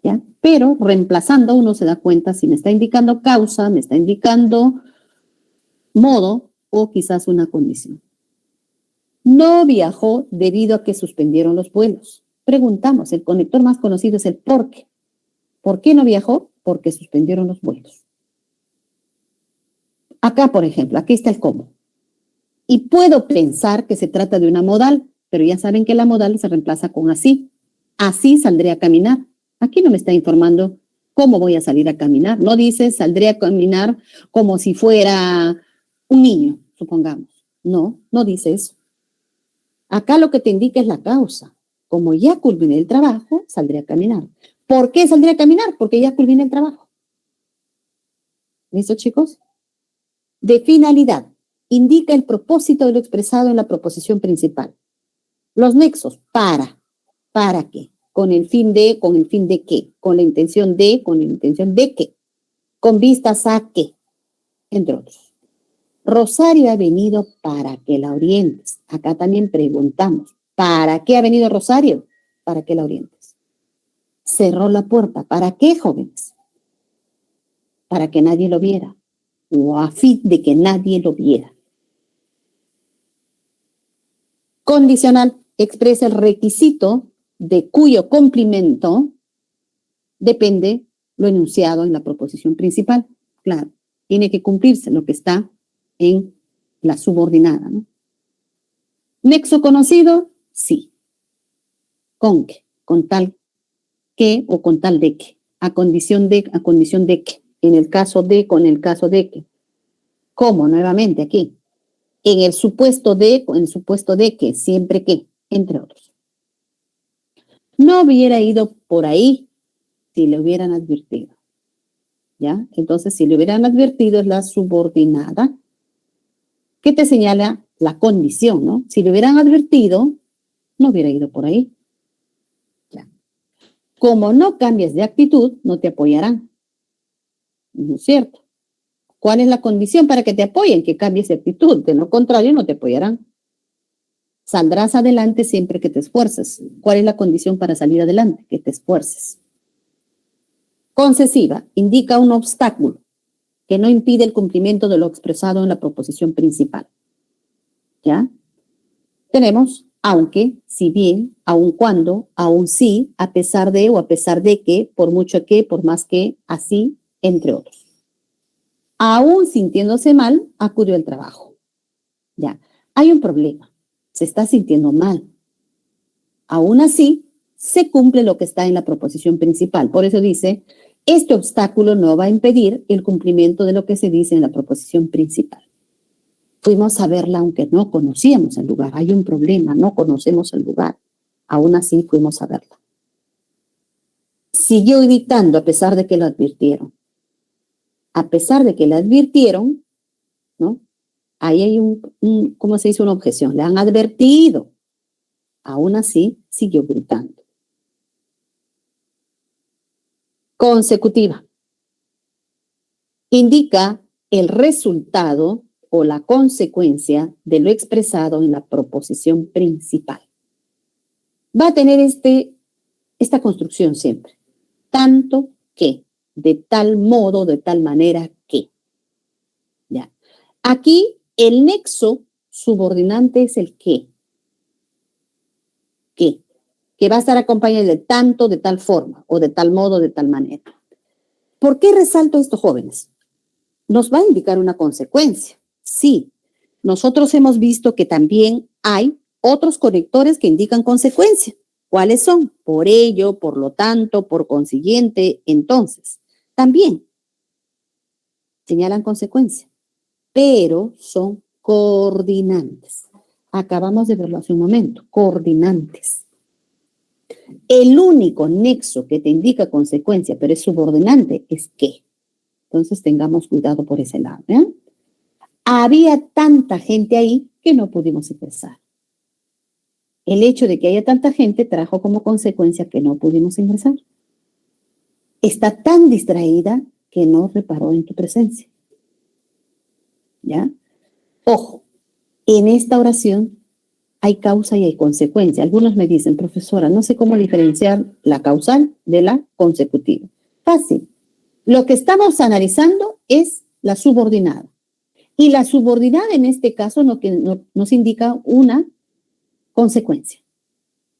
¿Ya? Pero reemplazando uno se da cuenta si me está indicando causa, me está indicando modo o quizás una condición. No viajó debido a que suspendieron los vuelos. Preguntamos, el conector más conocido es el por qué. ¿Por qué no viajó? Porque suspendieron los vuelos. Acá, por ejemplo, aquí está el cómo. Y puedo pensar que se trata de una modal, pero ya saben que la modal se reemplaza con así. Así saldré a caminar. Aquí no me está informando cómo voy a salir a caminar. No dice saldré a caminar como si fuera un niño, supongamos. No, no dice eso. Acá lo que te indica es la causa. Como ya culminé el trabajo, saldré a caminar. ¿Por qué saldré a caminar? Porque ya culminé el trabajo. ¿Listo, chicos? De finalidad. Indica el propósito de lo expresado en la proposición principal. Los nexos, ¿para qué? Con el fin de qué, con la intención de qué, con vistas a qué, entre otros. Rosario ha venido para que la orientes. Acá también preguntamos, ¿para qué ha venido Rosario? Para que la orientes. Cerró la puerta, ¿para qué, jóvenes? Para que nadie lo viera, o a fin de que nadie lo viera. Condicional expresa el requisito de cuyo cumplimiento depende lo enunciado en la proposición principal. Claro, tiene que cumplirse lo que está en la subordinada, ¿no? Nexo conocido, sí. ¿Con qué? Con tal que o con tal de que. A condición de que. En el caso de, con el caso de que. ¿Cómo? Nuevamente aquí. En el supuesto de que, siempre que, entre otros. No hubiera ido por ahí si le hubieran advertido. ¿Ya? Entonces, si le hubieran advertido es la subordinada que te señala la condición, ¿no? Si le hubieran advertido, no hubiera ido por ahí. ¿Ya? Como no cambies de actitud, no te apoyarán. ¿No es cierto? ¿Cuál es la condición para que te apoyen? Que cambies de actitud. De lo contrario, no te apoyarán. Saldrás adelante siempre que te esfuerces. ¿Cuál es la condición para salir adelante? Que te esfuerces. Concesiva indica un obstáculo que no impide el cumplimiento de lo expresado en la proposición principal. ¿Ya? Tenemos aunque, si bien, aun cuando, aun sí, a pesar de o a pesar de que, por mucho que, por más que, así, entre otros. Aún sintiéndose mal, acudió al trabajo. Ya, hay un problema. Se está sintiendo mal. Aún así, se cumple lo que está en la proposición principal. Por eso dice, este obstáculo no va a impedir el cumplimiento de lo que se dice en la proposición principal. Fuimos a verla aunque no conocíamos el lugar. Hay un problema, no conocemos el lugar. Aún así fuimos a verla. Siguió gritando a pesar de que lo advirtieron. A pesar de que le advirtieron, ¿no? Ahí hay ¿cómo se dice? Una objeción. Le han advertido. Aún así, siguió gritando. Consecutiva. Indica el resultado o la consecuencia de lo expresado en la proposición principal. Va a tener esta construcción siempre. Tanto que, de tal modo, de tal manera que. ¿Ya? Aquí el nexo subordinante es el que. Que va a estar acompañado de tanto, de tal forma, o de tal modo, de tal manera. ¿Por qué resalto esto, jóvenes? Nos va a indicar una consecuencia. Sí, nosotros hemos visto que también hay otros conectores que indican consecuencia. ¿Cuáles son? Por ello, por lo tanto, por consiguiente, entonces. También señalan consecuencia, pero son coordinantes. Acabamos de verlo hace un momento, coordinantes. El único nexo que te indica consecuencia, pero es subordinante, es que. Entonces tengamos cuidado por ese lado. ¿Eh? Había tanta gente ahí que no pudimos ingresar. El hecho de que haya tanta gente trajo como consecuencia que no pudimos ingresar. Está tan distraída que no reparó en tu presencia. ¿Ya? Ojo, en esta oración hay causa y hay consecuencia. Algunos me dicen, profesora, no sé cómo diferenciar la causal de la consecutiva. Fácil. Lo que estamos analizando es la subordinada. Y la subordinada en este caso nos indica una consecuencia.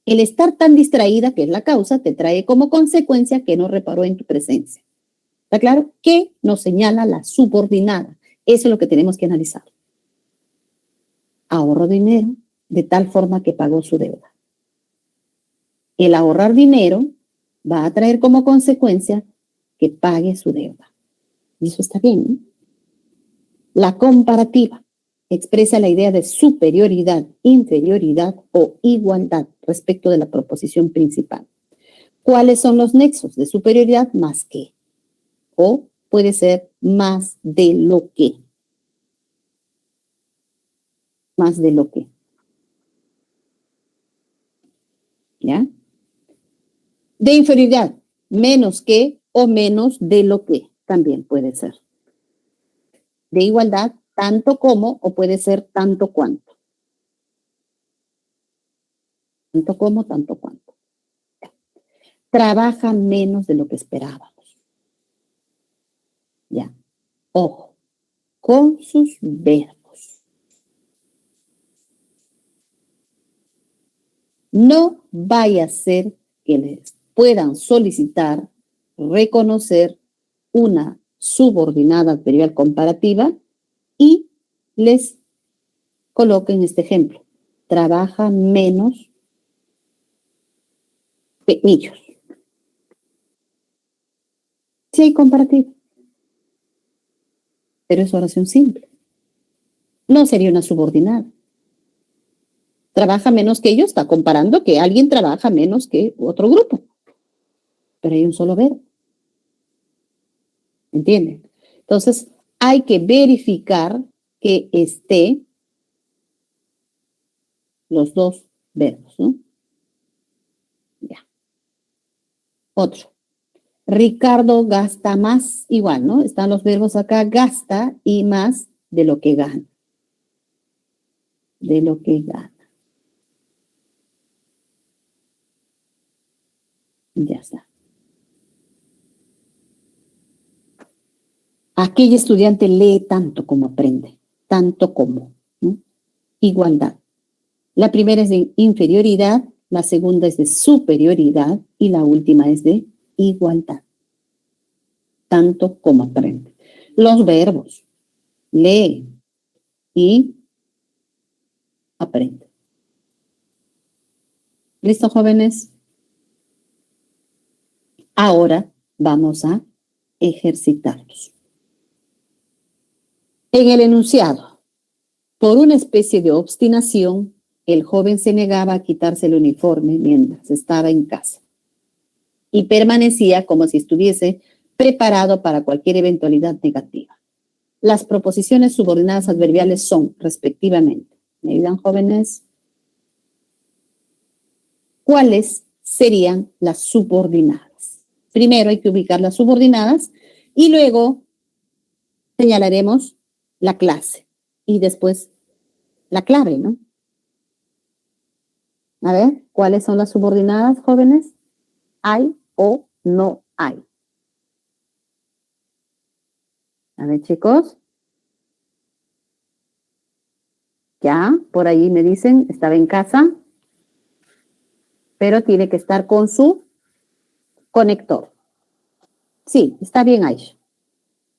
El estar tan distraída, que es la causa, te trae como consecuencia que no reparó en tu presencia. ¿Está claro? ¿Qué nos señala la subordinada? Eso es lo que tenemos que analizar. Ahorró dinero de tal forma que pagó su deuda. El ahorrar dinero va a traer como consecuencia que pague su deuda. Y eso está bien, ¿no? La comparativa expresa la idea de superioridad, inferioridad o igualdad respecto de la proposición principal. ¿Cuáles son los nexos de superioridad? Más que. O puede ser más de lo que. Más de lo que. ¿Ya? De inferioridad, menos que o menos de lo que. También puede ser. De igualdad, tanto como o puede ser tanto cuanto. Tanto como, tanto cuanto. Trabaja menos de lo que esperábamos. Ya. Ojo, con sus verbos. No vaya a ser que les puedan solicitar reconocer una subordinada adverbial comparativa y les coloquen este ejemplo. Trabaja menos que ellos. Sí hay comparativa, pero es oración simple. No sería una subordinada. Trabaja menos que ellos, está comparando que alguien trabaja menos que otro grupo. Pero hay un solo verbo. ¿Entienden? Entonces, hay que verificar que esté los dos verbos, ¿no? Ya. Otro. Ricardo gasta más, igual, ¿no? Están los verbos acá, gasta y más de lo que gana. De lo que gana. Ya está. Aquel estudiante lee tanto como aprende, tanto como, ¿no? Igualdad. La primera es de inferioridad, la segunda es de superioridad y la última es de igualdad. Tanto como aprende. Los verbos, lee y aprende. ¿Listo, jóvenes? Ahora vamos a ejercitarlos. En el enunciado, por una especie de obstinación, el joven se negaba a quitarse el uniforme mientras estaba en casa y permanecía como si estuviese preparado para cualquier eventualidad negativa. Las proposiciones subordinadas adverbiales son, respectivamente, ¿me ayudan, jóvenes? ¿Cuáles serían las subordinadas? Primero hay que ubicar las subordinadas y luego señalaremos la clase y después la clave, ¿no? A ver, ¿cuáles son las subordinadas, jóvenes? ¿Hay o no hay? A ver, chicos. Ya, por ahí me dicen, estaba en casa, pero tiene que estar con su conector. Sí, está bien ahí.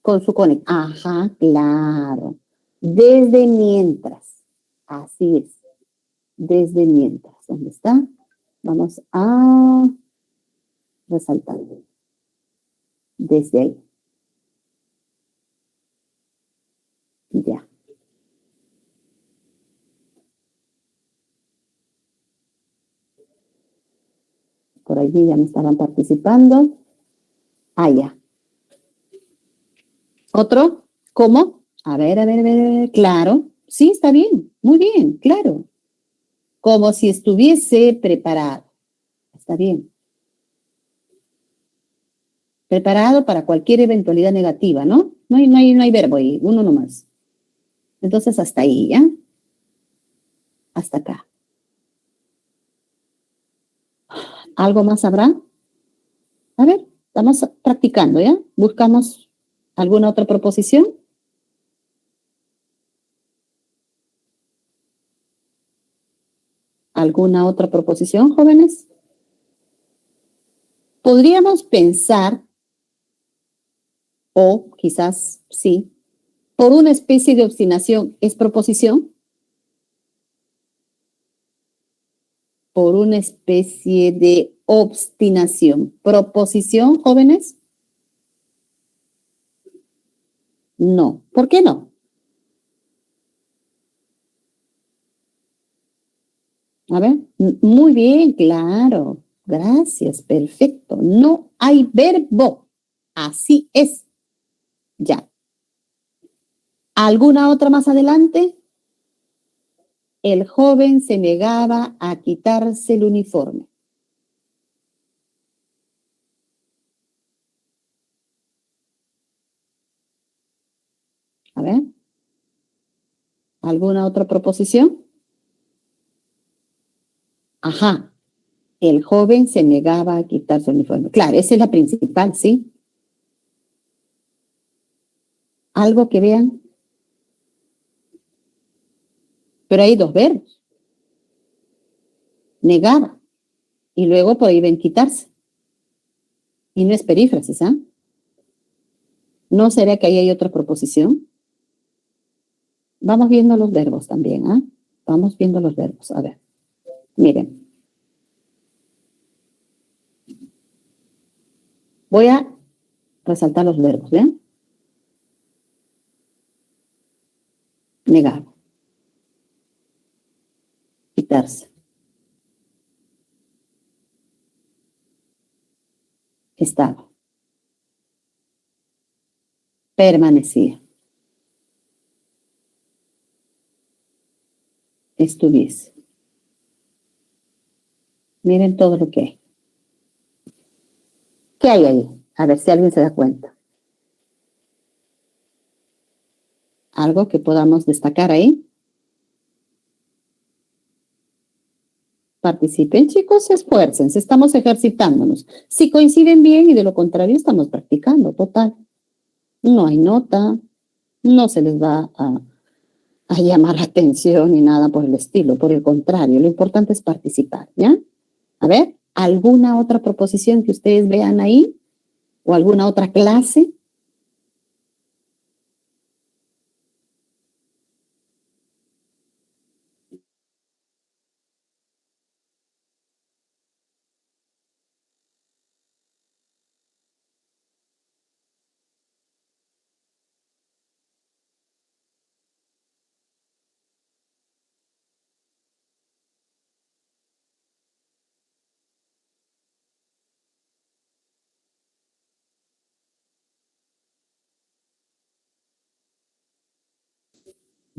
Con su conector. Ajá, claro. Desde mientras. Así es. Desde mientras. ¿Dónde está? Vamos a resaltar. Desde ahí. Ya. Por allí ya me estaban participando. Ah, ya. ¿Otro? ¿Cómo? A ver, a ver, a ver. Claro. Sí, está bien. Muy bien, claro. Como si estuviese preparado. Está bien. Preparado para cualquier eventualidad negativa, ¿no? No hay verbo ahí, uno nomás. Entonces, hasta ahí, ¿ya? Hasta acá. ¿Algo más habrá? A ver, estamos practicando, ¿ya? Buscamos alguna otra proposición. ¿Alguna otra proposición, jóvenes? Podríamos pensar, o quizás sí, por una especie de obstinación, ¿es proposición? Por una especie de obstinación. ¿Proposición, jóvenes? No. ¿Por qué no? A ver, muy bien, claro. Gracias, perfecto. No hay verbo. Así es. Ya. ¿Alguna otra más adelante? El joven se negaba a quitarse el uniforme. A ver. ¿Alguna otra proposición? Ajá. El joven se negaba a quitarse el uniforme. Claro, esa es la principal, ¿sí? Algo que vean. Pero hay dos verbos. Negaba. Y luego podían quitarse. Y no es perífrasis, ¿ah? ¿No será que ahí hay otra proposición? Vamos viendo los verbos también, ¿ah? Vamos viendo los verbos. A ver, miren. Voy a resaltar los verbos, ¿ven? Negar. Quitarse. Estaba. Permanecía. Estuviese. Miren todo lo que hay. ¿Qué hay ahí? A ver si alguien se da cuenta. Algo que podamos destacar ahí. Participen, chicos, esfuércense, estamos ejercitándonos. Si coinciden bien y de lo contrario estamos practicando, total. No hay nota, no se les va a llamar la atención ni nada por el estilo, por el contrario, lo importante es participar, ¿ya? A ver, ¿alguna otra proposición que ustedes vean ahí? ¿O alguna otra clase?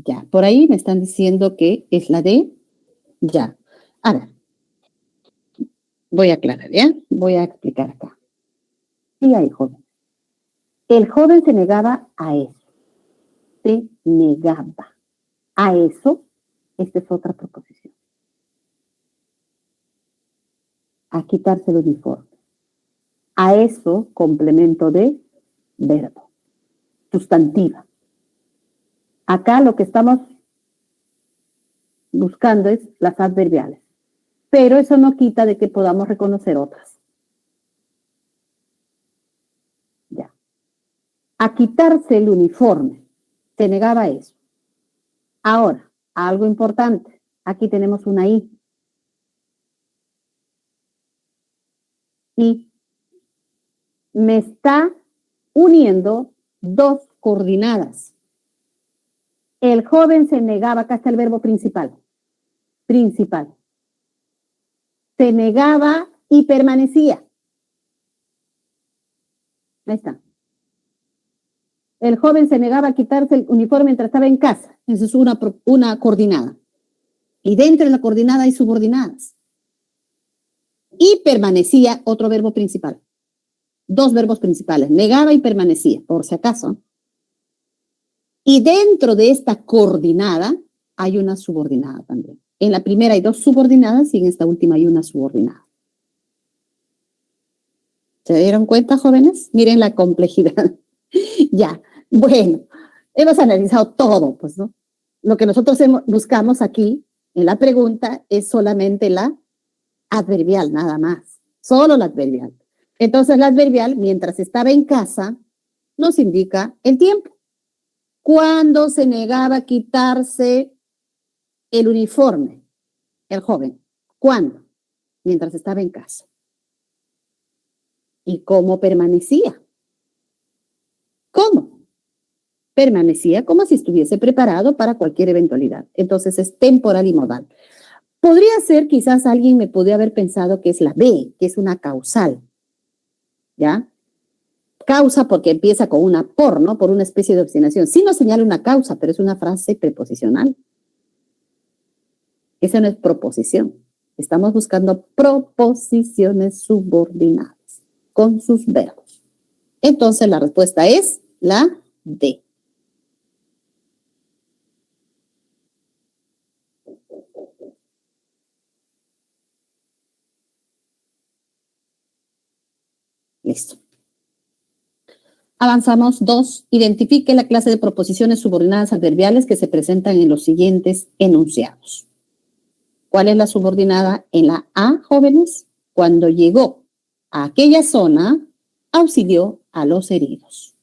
Ya, por ahí me están diciendo que es la de ya. A ver, voy a aclarar, ¿ya? Voy a explicar acá. Sí, hay joven. El joven se negaba a eso. Se negaba a eso. Esta es otra proposición. A quitarse el uniforme. A eso, complemento de verbo. Sustantiva. Acá lo que estamos buscando es las adverbiales. Pero eso no quita de que podamos reconocer otras. Ya. A quitarse el uniforme. Se negaba a eso. Ahora, algo importante. Aquí tenemos una I. Y me está uniendo dos coordenadas. El joven se negaba, acá está el verbo principal. Principal. Se negaba y permanecía. Ahí está. El joven se negaba a quitarse el uniforme mientras estaba en casa. Esa es una coordinada. Y dentro de la coordinada hay subordinadas. Y permanecía, otro verbo principal. Dos verbos principales, negaba y permanecía, por si acaso. Y dentro de esta coordinada hay una subordinada también. En la primera hay dos subordinadas y en esta última hay una subordinada. ¿Se dieron cuenta, jóvenes? Miren la complejidad. Ya, bueno, hemos analizado todo, pues, ¿no? Lo que nosotros buscamos aquí en la pregunta es solamente la adverbial, nada más. Solo la adverbial. Entonces, la adverbial, mientras estaba en casa, nos indica el tiempo. ¿Cuándo se negaba a quitarse el uniforme? El joven. ¿Cuándo? Mientras estaba en casa. ¿Y cómo permanecía? ¿Cómo? Permanecía como si estuviese preparado para cualquier eventualidad. Entonces es temporal y modal. Podría ser, quizás alguien me podría haber pensado que es la B, que es una causal, ¿ya? Causa porque empieza con una por, ¿no? Por una especie de obstinación. Sí nos señala una causa, pero es una frase preposicional. Esa no es proposición. Estamos buscando proposiciones subordinadas con sus verbos. Entonces la respuesta es la D. Listo. Avanzamos. 2. Identifique la clase de proposiciones subordinadas adverbiales que se presentan en los siguientes enunciados. ¿Cuál es la subordinada en la A, jóvenes? Cuando llegó a aquella zona, auxilió a los heridos.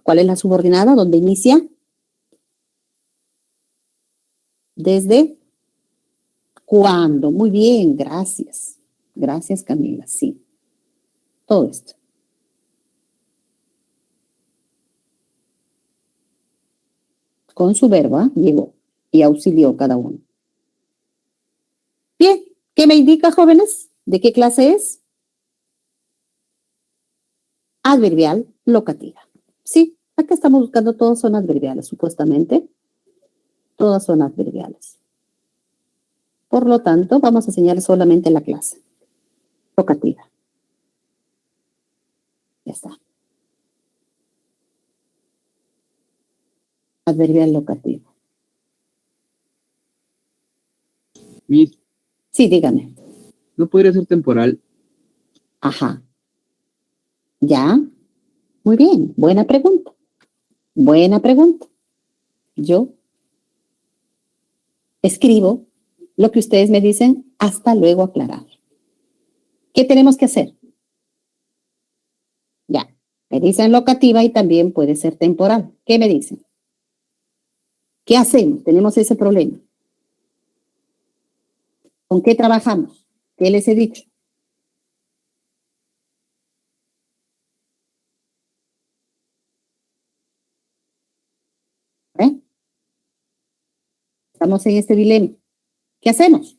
¿Cuál es la subordinada? ¿Dónde inicia? Desde cuándo. Muy bien, gracias. Gracias, Camila. Sí, todo esto. Con su verbo, ¿eh? Llegó y auxilió cada uno. Bien, ¿qué me indica, jóvenes? ¿De qué clase es? Adverbial locativa. Sí, acá estamos buscando, todos son adverbiales, supuestamente. Todas son adverbiales. Por lo tanto, vamos a señalar solamente la clase locativa. Ya está. Adverbial locativo. Miss, Sí, dígame. ¿no podría ser temporal? Ajá. ¿Ya? Muy bien. Buena pregunta. Buena pregunta. Yo escribo lo que ustedes me dicen, hasta luego aclarar. ¿Qué tenemos que hacer? Ya. Me dicen locativa y también puede ser temporal. ¿Qué me dicen? ¿Qué hacemos? Tenemos ese problema. ¿Con qué trabajamos? ¿Qué les he dicho? ¿Eh? Estamos en este dilema. ¿Qué hacemos?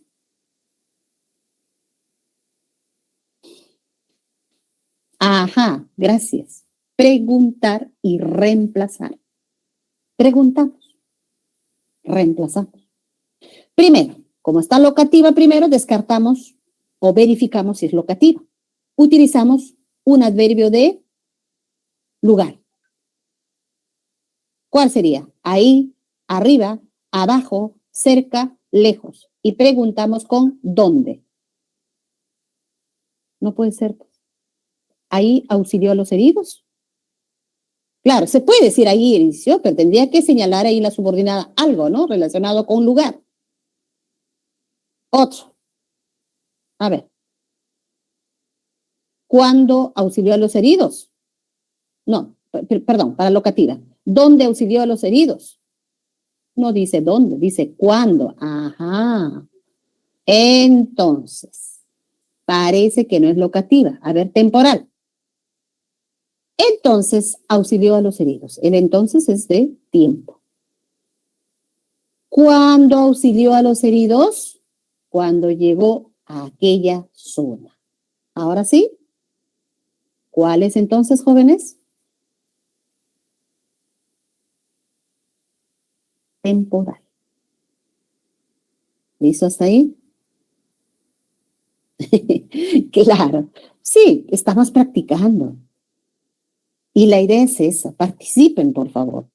Ajá, gracias. Preguntar y reemplazar. Preguntamos, reemplazamos. Primero, como está locativa primero, descartamos o verificamos si es locativa. Utilizamos un adverbio de lugar. ¿Cuál sería? Ahí, arriba, abajo, cerca, lejos. Y preguntamos con dónde. No puede ser. Ahí auxilió a los heridos. Claro, se puede decir ahí inició, pero tendría que señalar ahí la subordinada algo, ¿no? Relacionado con un lugar. Otro. A ver. ¿Cuándo auxilió a los heridos? No, perdón, para locativa. ¿Dónde auxilió a los heridos? No dice dónde, dice cuándo. Ajá. Entonces, parece que no es locativa. A ver, temporal. Entonces, auxilió a los heridos. El entonces es de tiempo. ¿Cuándo auxilió a los heridos? Cuando llegó a aquella zona. Ahora sí. ¿Cuál es entonces, jóvenes? Temporal. ¿Listo hasta ahí? Claro. Sí, estamos practicando. Y la idea es esa. Participen, por favor.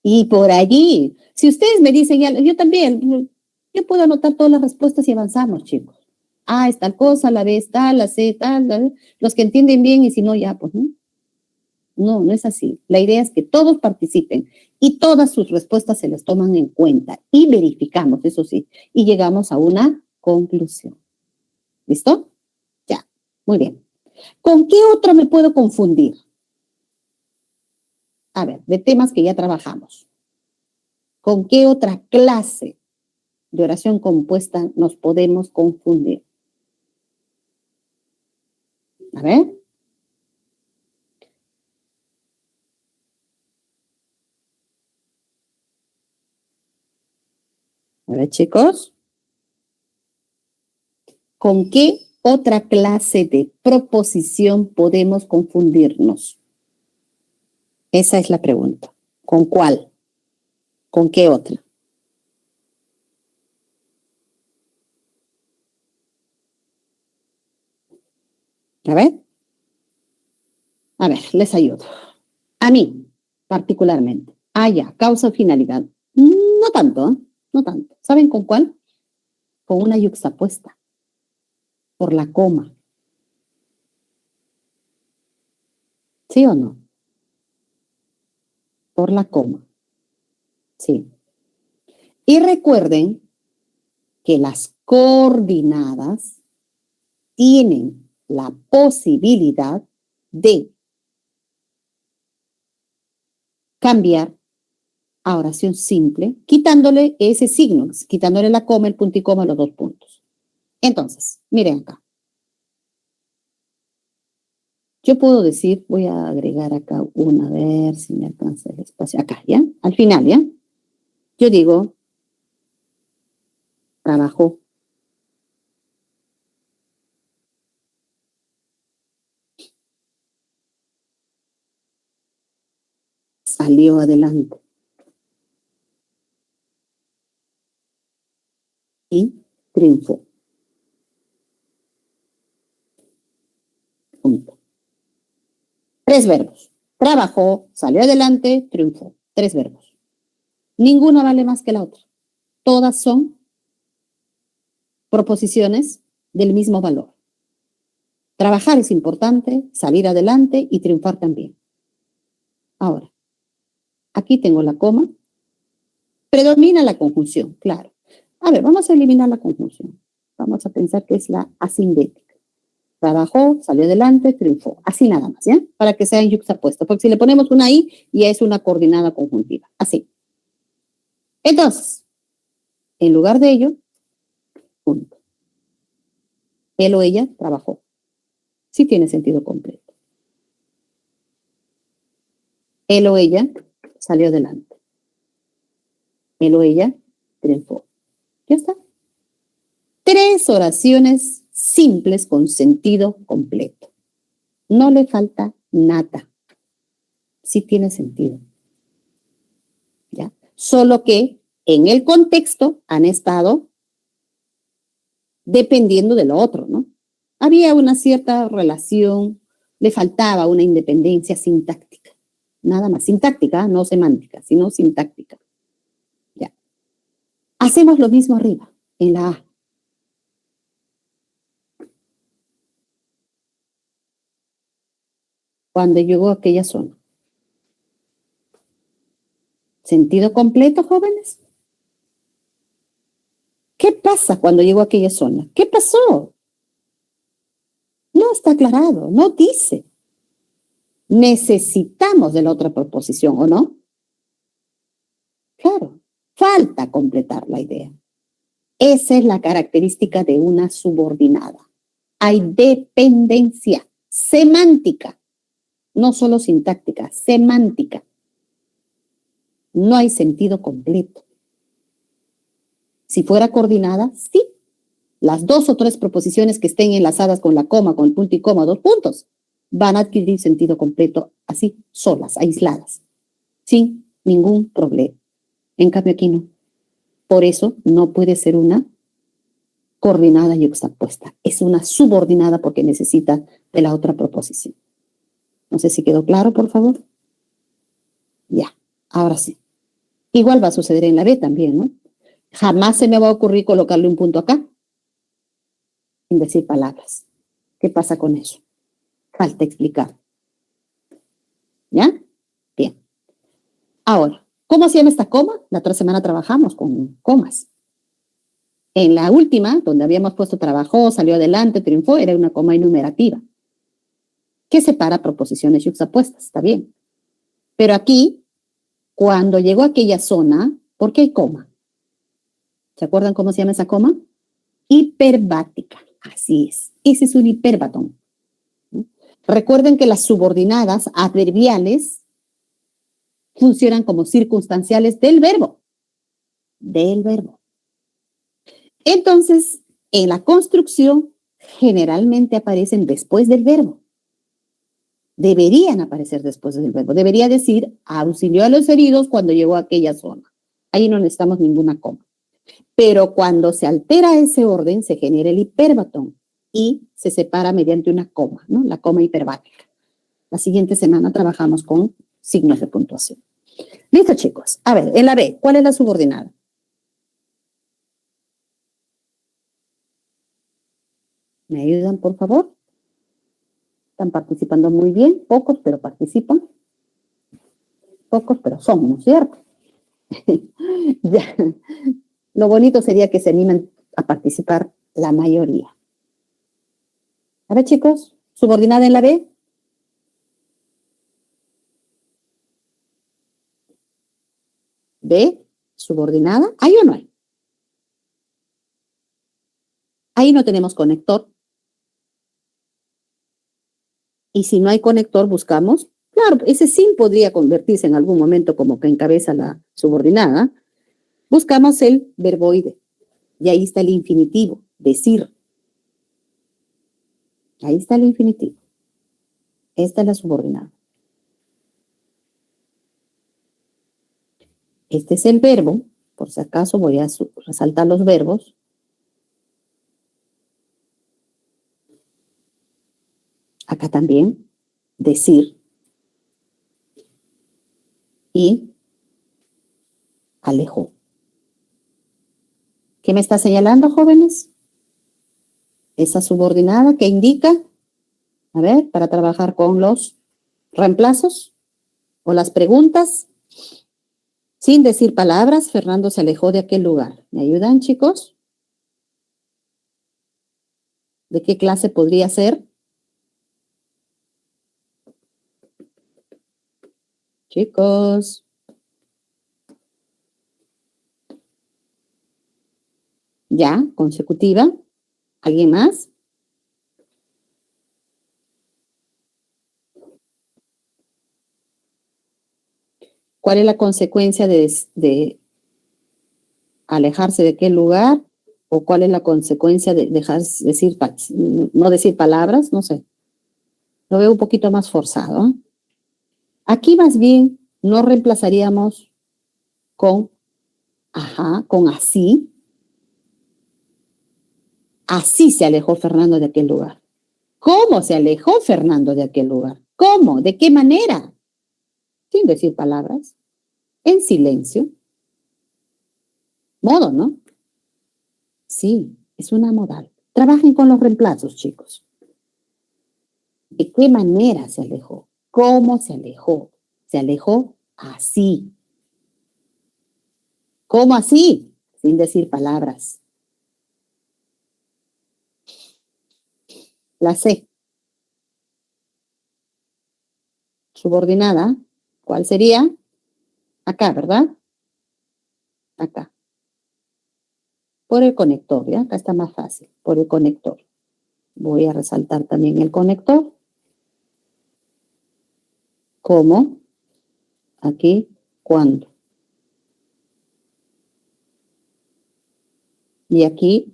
Y por allí, si ustedes me dicen, yo también, yo puedo anotar todas las respuestas y avanzamos, chicos. A es tal cosa, la B es tal, la C tal, los que entienden bien y si no, ya, pues no. No, no es así. La idea es que todos participen y todas sus respuestas se les toman en cuenta y verificamos, eso sí, y llegamos a una conclusión. ¿Listo? Ya, muy bien. ¿Con qué otro me puedo confundir? A ver, de temas que ya trabajamos. ¿Con qué otra clase? de oración compuesta nos podemos confundir? A ver. A ver, chicos. ¿Con qué otra clase de proposición podemos confundirnos? Esa es la pregunta. ¿Con cuál? ¿Con qué otra? A ver, les ayudo. A mí, particularmente. Ah, ya, causa o finalidad. No tanto, ¿eh? No tanto. ¿Saben con cuál? Con una yuxtapuesta. Por la coma. ¿Sí o no? Por la coma. Sí. Y recuerden que las coordinadas tienen la posibilidad de cambiar a oración simple, quitándole ese signo, quitándole la coma, el punto y coma, los dos puntos. Entonces, miren acá. Yo puedo decir, voy a agregar acá una, a ver si me alcanza el espacio. Acá, ¿ya? Al final, ¿ya? Yo digo, trabajó. Salió adelante. Y triunfó. Punto. 3 verbos. Trabajó, salió adelante, triunfó. 3 verbos. Ninguna vale más que la otra. Todas son proposiciones del mismo valor. Trabajar es importante, salir adelante y triunfar también. Ahora, aquí tengo la coma. Predomina la conjunción, claro. A ver, vamos a eliminar la conjunción. Vamos a pensar que es la asindética. Trabajó, salió adelante, triunfó. Así nada más, ¿ya? Para que sea en yuxtapuesto. Porque si le ponemos una I, ya es una coordinada conjuntiva. Así. Entonces, en lugar de ello, punto. Él o ella trabajó. Sí tiene sentido completo. Él o ella salió adelante. Él o ella triunfó. Ya está. 3 oraciones simples con sentido completo. No le falta nada. Sí tiene sentido. ¿Ya? Solo que en el contexto han estado dependiendo de lo otro, ¿no? Había una cierta relación, le faltaba una independencia sintáctica. Nada más. Sintáctica, no semántica, sino sintáctica. Ya. Hacemos lo mismo arriba, en la A. Cuando llegó a aquella zona. ¿Sentido completo, jóvenes? ¿Qué pasa cuando llegó a aquella zona? ¿Qué pasó? No está aclarado, no dice. Necesitamos de la otra proposición, ¿o no? Claro, falta completar la idea. Esa es la característica de una subordinada. Hay dependencia semántica, no solo sintáctica, semántica. No hay sentido completo. Si fuera coordinada, sí. Las 2 o 3 proposiciones que estén enlazadas con la coma, con el punto y coma, 2 puntos, van a adquirir sentido completo así, solas, aisladas, sin ningún problema. En cambio aquí no. Por eso no puede ser una coordinada y yuxtapuesta. Es una subordinada porque necesita de la otra proposición. No sé si quedó claro, por favor. Ya, ahora sí. Igual va a suceder en la B también, ¿no? Jamás se me va a ocurrir colocarle un punto acá sin decir palabras. ¿Qué pasa con eso? Falta explicar. ¿Ya? Bien. Ahora, ¿cómo se llama esta coma? La otra semana trabajamos con comas. En la última, donde habíamos puesto trabajó, salió adelante, triunfó, era una coma enumerativa que separa proposiciones yuxtapuestas, está bien. Pero aquí, cuando llegó a aquella zona, ¿por qué hay coma? ¿Se acuerdan cómo se llama esa coma? Hiperbática. Así es. Ese es un hiperbatón. Recuerden que las subordinadas adverbiales funcionan como circunstanciales del verbo. Del verbo. Entonces, en la construcción, generalmente aparecen después del verbo. Deberían aparecer después del verbo. Debería decir, auxilió a los heridos cuando llegó a aquella zona. Ahí no necesitamos ninguna coma. Pero cuando se altera ese orden, se genera el hiperbatón y se separa mediante una coma, ¿no? La coma hiperbática. La siguiente semana trabajamos con signos de puntuación. Listo, chicos. A ver, en la B, ¿cuál es la subordinada? ¿Me ayudan, por favor? Están participando muy bien, pocos, pero participan. Pocos, pero son, ¿no es cierto? Ya. Lo bonito sería que se animen a participar la mayoría. A ver, chicos, subordinada en la B. B, subordinada. ¿Hay o no hay? Ahí no tenemos conector. Y si no hay conector, buscamos. Claro, ese sin podría convertirse en algún momento como que encabeza la subordinada. Buscamos el verboide. Y ahí está el infinitivo, decir. Ahí está el infinitivo. Esta es la subordinada. Este es el verbo. Por si acaso voy a resaltar los verbos. Acá también, decir. Y alejó. ¿Qué me está señalando, jóvenes? Esa subordinada que indica, a ver, para trabajar con los reemplazos o las preguntas. Sin decir palabras, Fernando se alejó de aquel lugar. ¿Me ayudan, chicos? ¿De qué clase podría ser? Chicos. Ya, consecutiva. ¿Alguien más? ¿Cuál es la consecuencia de alejarse de aquel lugar? ¿O cuál es la consecuencia de dejar decir, no decir palabras? No sé. Lo veo un poquito más forzado. Aquí más bien no reemplazaríamos con con así. Así se alejó Fernando de aquel lugar. ¿Cómo se alejó Fernando de aquel lugar? ¿Cómo? ¿De qué manera? Sin decir palabras, en silencio. Modo, ¿no? Sí, es una modal. Trabajen con los reemplazos, chicos. ¿De qué manera se alejó? ¿Cómo se alejó? Se alejó así. ¿Cómo así? Sin decir palabras. La C. Subordinada. ¿Cuál sería? Acá, ¿verdad? Acá. Por el conector, ¿ya? Acá está más fácil. Por el conector. Voy a resaltar también el conector. ¿Cómo? Aquí, ¿cuándo? Y aquí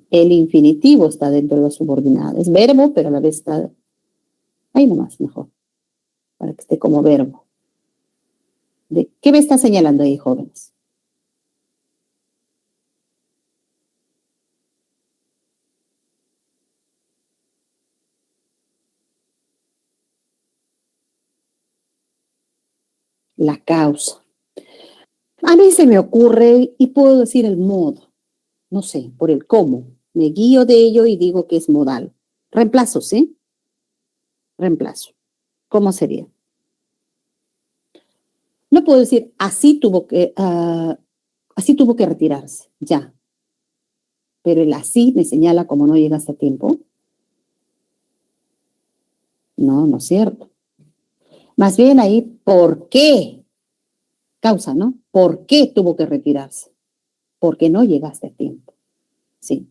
el infinitivo está dentro de la subordinada. Es verbo, pero a la vez está ahí nomás, mejor. Para que esté como verbo. ¿Qué me está señalando ahí, jóvenes? La causa. A mí se me ocurre y puedo decir el modo. No sé, por el cómo. Me guío de ello y digo que es modal. Reemplazo, ¿sí? Reemplazo. ¿Cómo sería? No puedo decir así tuvo que retirarse, ya. Pero el así me señala como no llega hasta tiempo. No, no es cierto. Más bien ahí, ¿por qué? Causa, ¿no? ¿Por qué tuvo que retirarse? porque no llegaste a tiempo. Sí,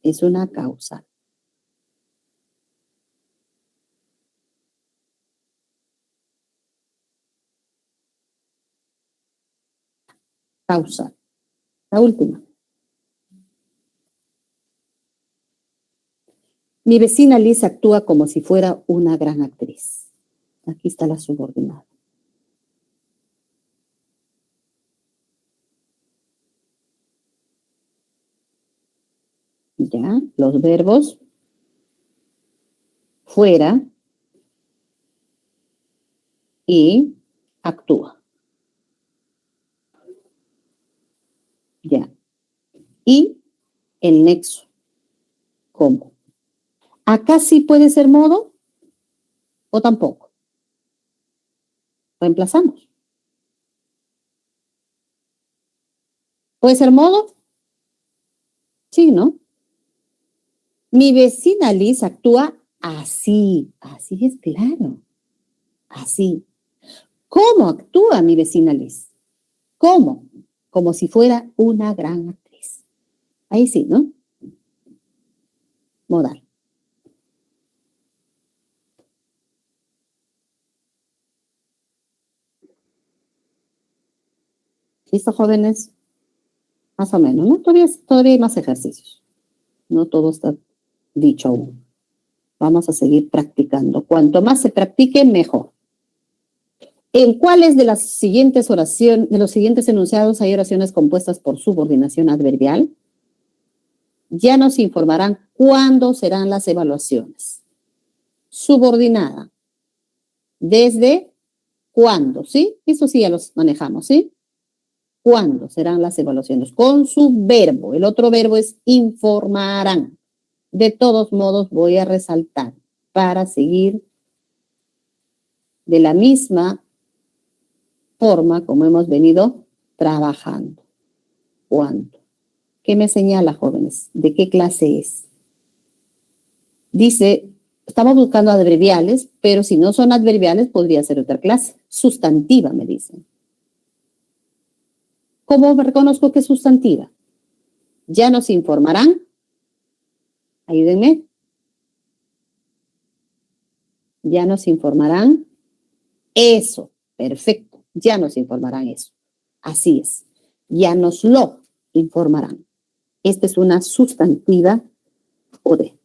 es una causa. Causa. La última. Mi vecina Liz actúa como si fuera una gran actriz. Aquí está la subordinada. Ya, los verbos. Fuera y actúa. Ya. Y el nexo. ¿Cómo? Acá sí puede ser modo o tampoco. Reemplazamos. ¿Puede ser modo? Sí, ¿no? Mi vecina Liz actúa así. Así es claro. Así. ¿Cómo actúa mi vecina Liz? ¿Cómo? Como si fuera una gran actriz. Ahí sí, ¿no? Modal. ¿Listo, jóvenes? Más o menos, ¿no? Todavía hay más ejercicios. No todo está dicho aún. Vamos a seguir practicando. Cuanto más se practique, mejor. ¿En cuáles de las siguientes oraciones, de los siguientes enunciados hay oraciones compuestas por subordinación adverbial? Ya nos informarán cuándo serán las evaluaciones. Subordinada. ¿Desde cuándo? ¿Sí? Eso sí ya los manejamos, ¿sí? ¿Cuándo serán las evaluaciones? Con su verbo. El otro verbo es informarán. De todos modos, voy a resaltar para seguir de la misma forma como hemos venido trabajando. ¿Cuándo? ¿Qué me señala, jóvenes? ¿De qué clase es? Dice, estamos buscando adverbiales, pero si no son adverbiales, podría ser otra clase. Sustantiva, me dicen. ¿Cómo reconozco que es sustantiva? Ya nos informarán. Ayúdenme. Ya nos informarán eso. Perfecto. Ya nos informarán eso. Así es. Ya nos lo informarán. Esta es una sustantiva o de.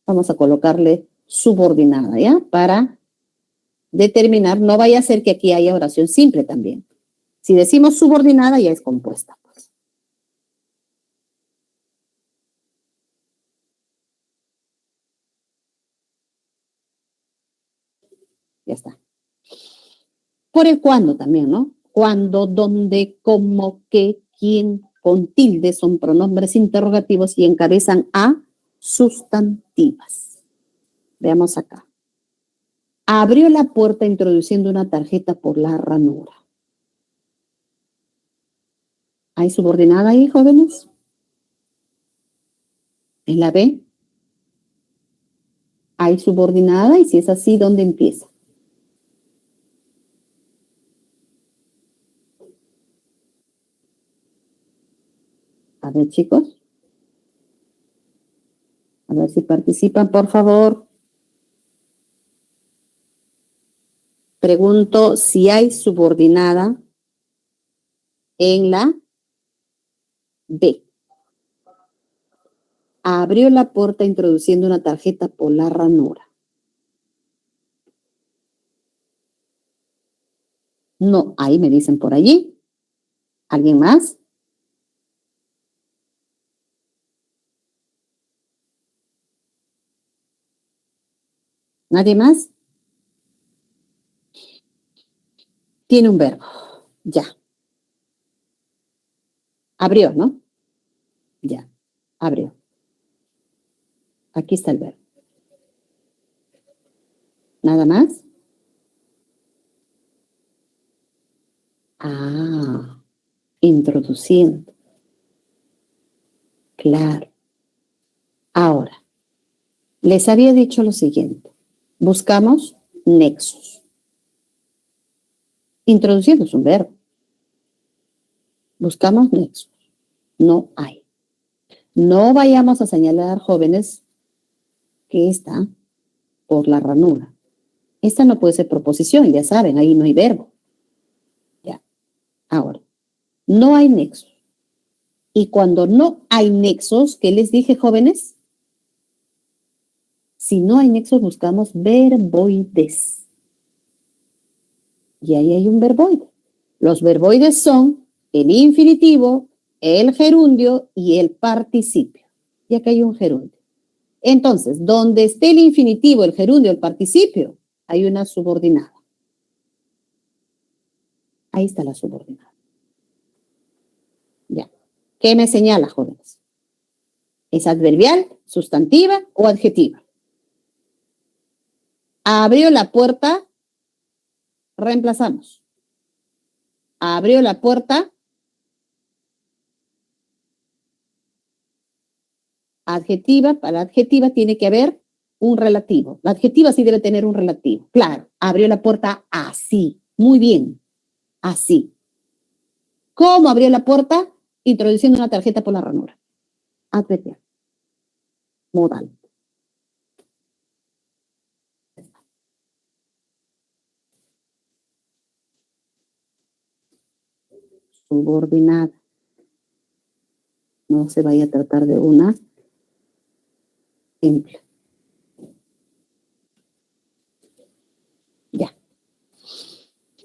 Vamos a colocarle subordinada, ¿ya? Para determinar, no vaya a ser que aquí haya oración simple también. Si decimos subordinada, ya es compuesta. Pues. Ya está. Por el cuándo también, ¿no? Cuándo, dónde, cómo, qué, quién, con tilde son pronombres interrogativos y encabezan a sustantivas. Veamos acá. Abrió la puerta introduciendo una tarjeta por la ranura. ¿Hay subordinada ahí, jóvenes? ¿En la B? ¿Hay subordinada? Y si es así, ¿dónde empieza? A ver, chicos. A ver si participan, por favor. Pregunto si hay subordinada en la B. Abrió la puerta introduciendo una tarjeta por la ranura. No, ahí me dicen por allí. ¿Alguien más? ¿Nadie más? Tiene un verbo. Ya. Abrió, ¿no? Ya. Abrió. Aquí está el verbo. ¿Nada más? Ah, introduciendo. Claro. Ahora, les había dicho lo siguiente. Buscamos nexos. introduciendo un verbo. Buscamos nexos. No hay. No vayamos a señalar, jóvenes, que está por la ranura. Esta no puede ser proposición, ya saben, ahí no hay verbo. Ya. Ahora, no hay nexos. Y cuando no hay nexos, ¿qué les dije, jóvenes? Si no hay nexos, buscamos verboides. Y ahí hay un verboide. Los verboides son el infinitivo, el gerundio y el participio. Y acá hay un gerundio. Entonces, donde esté el infinitivo, el gerundio, el participio, hay una subordinada. Ahí está la subordinada. Ya. ¿Qué me señala, jóvenes? ¿Es adverbial, sustantiva o adjetiva? Abrió la puerta, reemplazamos. Abrió la puerta, adjetiva. Para adjetiva tiene que haber un relativo. La adjetiva sí debe tener un relativo. Claro, abrió la puerta así. Muy bien, así. ¿Cómo abrió la puerta? Introduciendo una tarjeta por la ranura. Adverbial. Modal. Subordinada. No se vaya a tratar de una simple. Ya.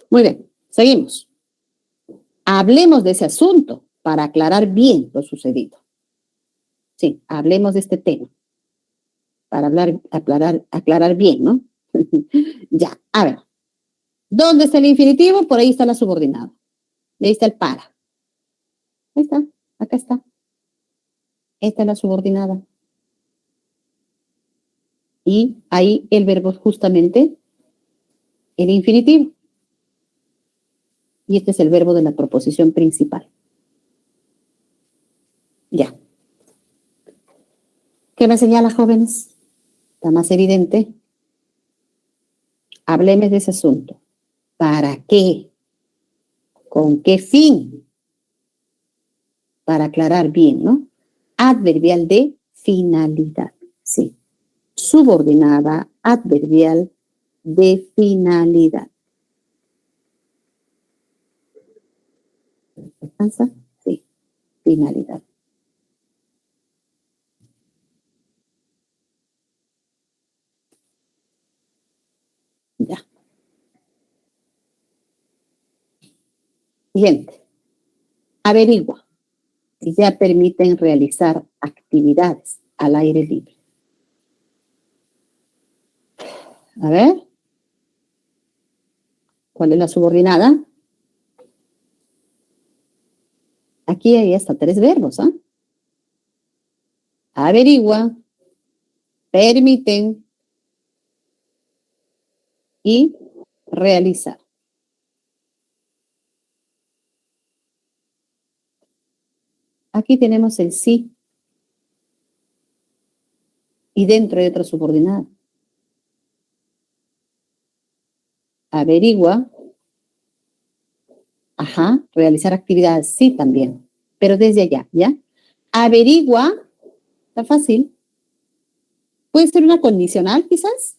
Muy bien, seguimos. Hablemos de ese asunto para aclarar bien lo sucedido. Sí, hablemos de este tema para aclarar bien, ¿no? Ya, a ver. ¿Dónde está el infinitivo? Por ahí está la subordinada. Y ahí está el para. Ahí está, acá está. Esta es la subordinada. Y ahí el verbo es justamente el infinitivo. Y este es el verbo de la proposición principal. Ya. ¿Qué me señala, jóvenes? Está más evidente. Hablemos de ese asunto. ¿Para qué? ¿Con qué fin? Para aclarar bien, ¿no? Adverbial de finalidad. Sí. Subordinada, adverbial de finalidad. ¿Alcanza? Sí. Finalidad. Ya. Siguiente. Averigua si ya permiten realizar actividades al aire libre. A ver. ¿Cuál es la subordinada? Aquí hay hasta 3 verbos, ¿ah? Averigua, permiten y realizar. Aquí tenemos el sí y dentro hay otra subordinada. Averigua, ajá, realizar actividades, sí también, pero desde allá, ¿ya? Averigua, está fácil. ¿Puede ser una condicional quizás?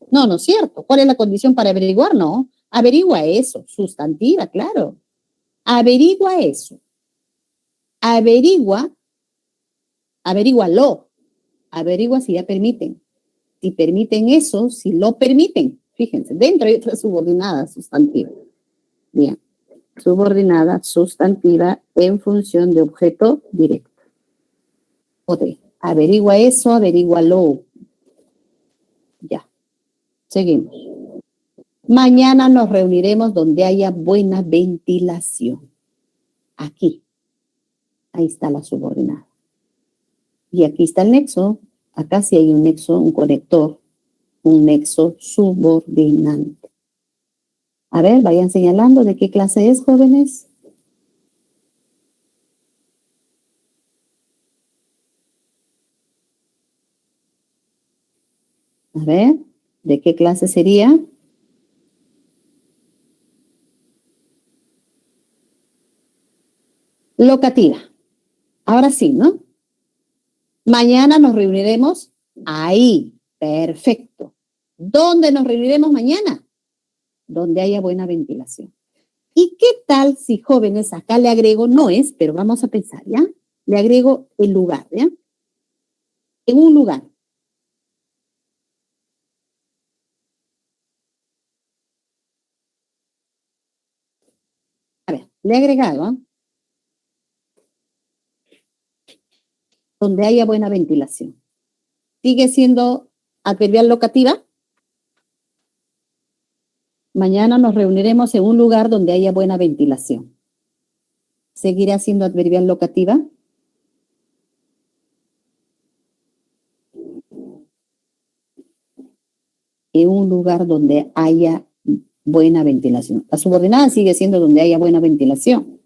No, no es cierto. ¿Cuál es la condición para averiguar? No. Averigua eso, sustantiva, claro. Averigua eso. Averigua, averígualo. Averigua si ya permiten. Si permiten eso, si lo permiten. Fíjense, dentro hay otra subordinada sustantiva. Bien. Subordinada sustantiva en función de objeto directo. O de averigua eso, averígualo. Ya. Seguimos. Mañana nos reuniremos donde haya buena ventilación. Aquí. Ahí está la subordinada. Y aquí está el nexo. Acá sí hay un nexo, un conector, un nexo subordinante. A ver, vayan señalando de qué clase es, jóvenes. A ver, ¿de qué clase sería? Locativa. Ahora sí, ¿no? Mañana nos reuniremos ahí. Perfecto. ¿Dónde nos reuniremos mañana? Donde haya buena ventilación. ¿Y qué tal si, jóvenes, acá le agrego, no es, pero vamos a pensar, ¿ya? Le agrego el lugar, ¿ya? En un lugar. A ver, le he agregado, ¿ah? Donde haya buena ventilación. ¿Sigue siendo adverbial locativa? Mañana nos reuniremos en un lugar donde haya buena ventilación. ¿Seguirá siendo adverbial locativa? En un lugar donde haya buena ventilación. La subordinada sigue siendo donde haya buena ventilación.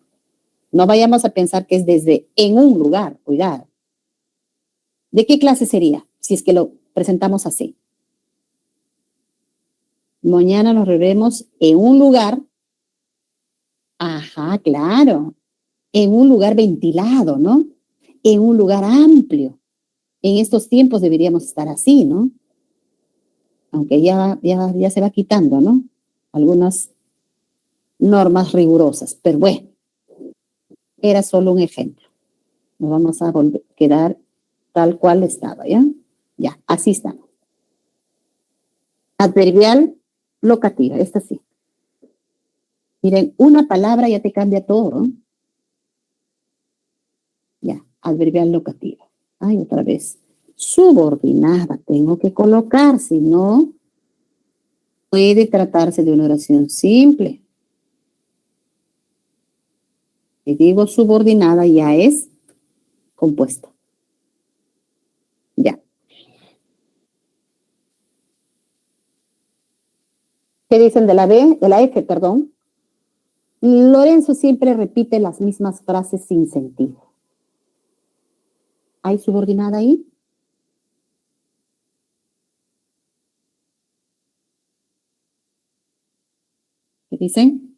No vayamos a pensar que es desde en un lugar, cuidado. ¿De qué clase sería si es que lo presentamos así? Mañana nos reuniremos en un lugar, ajá, claro, en un lugar ventilado, ¿no? En un lugar amplio. En estos tiempos deberíamos estar así, ¿no? Aunque ya se va quitando, ¿no? Algunas normas rigurosas, pero bueno, era solo un ejemplo. Nos vamos a quedar tal cual estaba, ¿ya? Ya, así está. Adverbial locativa, esta sí. Miren, una palabra ya te cambia todo, ¿no? Ya, adverbial locativa. Ay, otra vez. Subordinada, tengo que colocar, si no, puede tratarse de una oración simple. Si digo subordinada, ya es compuesta. Ya. ¿Qué dicen de la B? De la F, perdón. Lorenzo siempre repite las mismas frases sin sentido. ¿Hay subordinada ahí? ¿Qué dicen?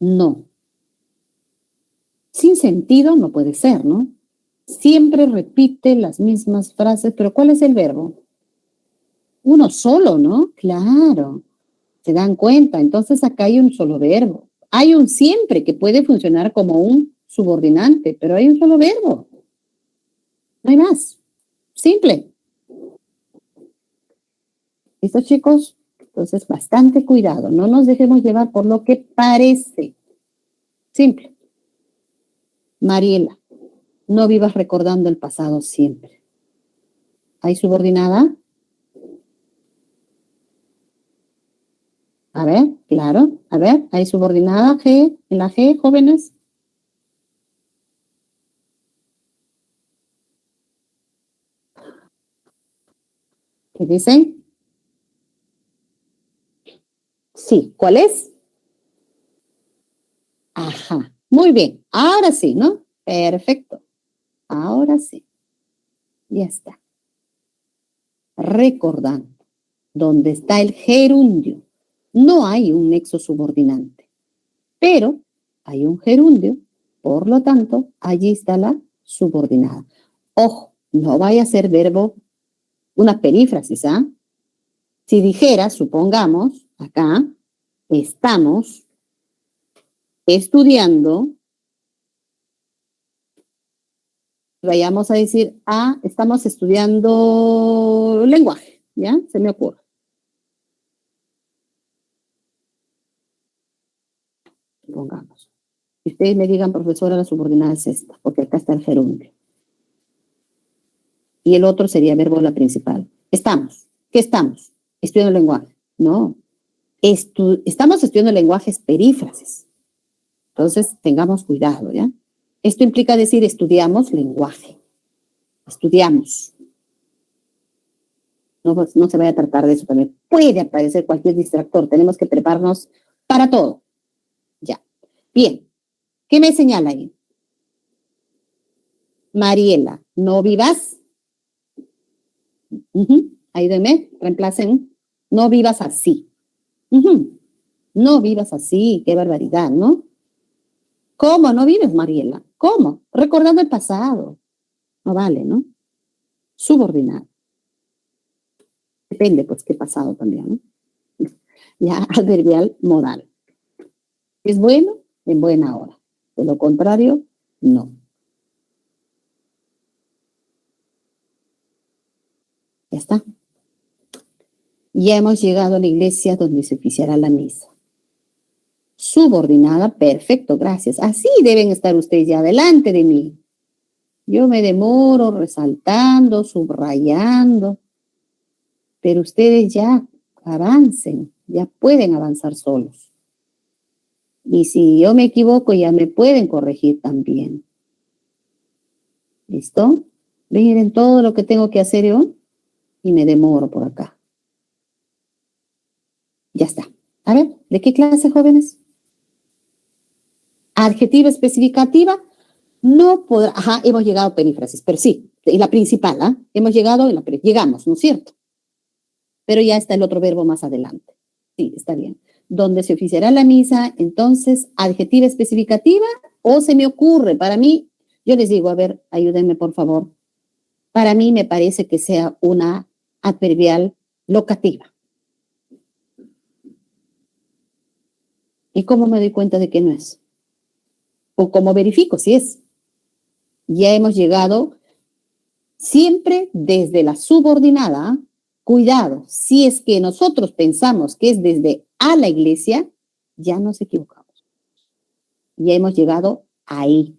No. Sin sentido no puede ser, ¿no? Siempre repite las mismas frases, pero ¿cuál es el verbo? Uno solo, ¿no? Claro. ¿Se dan cuenta? Entonces acá hay un solo verbo. Hay un siempre que puede funcionar como un subordinante, pero hay un solo verbo. No hay más. Simple. ¿Listo, chicos? Entonces, bastante cuidado. No nos dejemos llevar por lo que parece. Simple. Mariela, no vivas recordando el pasado siempre. ¿Hay subordinada? A ver, claro. A ver, ¿hay subordinada G? ¿En la G, jóvenes? ¿Qué dicen? Sí. ¿Cuál es? Ajá. Muy bien. Ahora sí, ¿no? Perfecto. Ahora sí. Ya está. Recordando. ¿Dónde está el gerundio? No hay un nexo subordinante, pero hay un gerundio, por lo tanto, allí está la subordinada. Ojo, no vaya a ser verbo una perífrasis, ¿ah? Si dijera, supongamos, acá, estamos estudiando, vayamos a decir, estamos estudiando lenguaje, ¿ya? Se me ocurre. Supongamos. Y ustedes me digan, profesora, la subordinada es esta, porque acá está el gerundio. Y el otro sería verbo la principal. Estamos. ¿Qué estamos? Estudiando lenguaje. No. Estamos estudiando lenguajes perífrasis. Entonces, tengamos cuidado, ¿ya? Esto implica decir estudiamos lenguaje. Estudiamos. No, pues, no se vaya a tratar de eso también. Puede aparecer cualquier distractor. Tenemos que prepararnos para todo. Ya. Bien. ¿Qué me señala ahí? Mariela, no vivas. Ayúdenme, reemplacen. No vivas así. No vivas así, qué barbaridad, ¿no? ¿Cómo no vives, Mariela? ¿Cómo? Recordando el pasado. No vale, ¿no? Subordinado. Depende, pues, qué pasado también, ¿no? Ya, adverbial modal. Es bueno, en buena hora. De lo contrario, no. Ya está. Ya hemos llegado a la iglesia donde se oficiará la misa. Subordinada, perfecto, gracias. Así deben estar ustedes ya delante de mí. Yo me demoro resaltando, subrayando, pero ustedes ya avancen, ya pueden avanzar solos. Y si yo me equivoco, ya me pueden corregir también. ¿Listo? Miren todo lo que tengo que hacer yo y me demoro por acá. Ya está. A ver, ¿de qué clase, jóvenes? Adjetiva especificativa. No podrá, ajá, hemos llegado a perífrasis, pero sí, es la principal, ¿ah? Hemos llegado, llegamos, ¿no es cierto? Pero ya está el otro verbo más adelante. Sí, está bien. Donde se oficiará la misa, entonces, adjetiva especificativa, o se me ocurre, para mí, yo les digo, a ver, ayúdenme por favor. Para mí me parece que sea una adverbial locativa. ¿Y cómo me doy cuenta de que no es? ¿O cómo verifico si es? Ya hemos llegado siempre desde la subordinada. Cuidado, si es que nosotros pensamos que es desde a la iglesia, ya nos equivocamos. Ya hemos llegado ahí.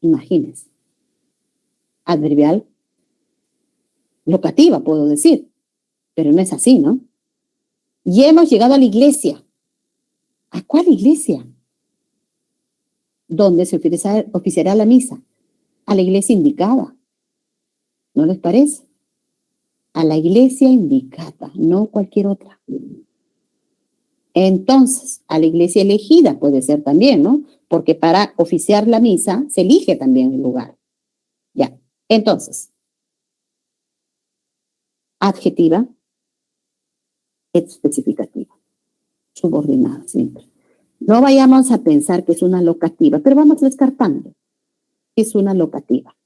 Imagínense. Adverbial locativa, puedo decir, pero no es así, ¿no? Ya hemos llegado a la iglesia. ¿A cuál iglesia? Donde se oficiará la misa. A la iglesia indicada. ¿No les parece? A la iglesia indicada, no cualquier otra. Entonces, a la iglesia elegida puede ser también, ¿no? Porque para oficiar la misa se elige también el lugar. Ya. Entonces, adjetiva, especificativa, subordinada siempre. No vayamos a pensar que es una locativa, pero vamos descartando. Es una locativa.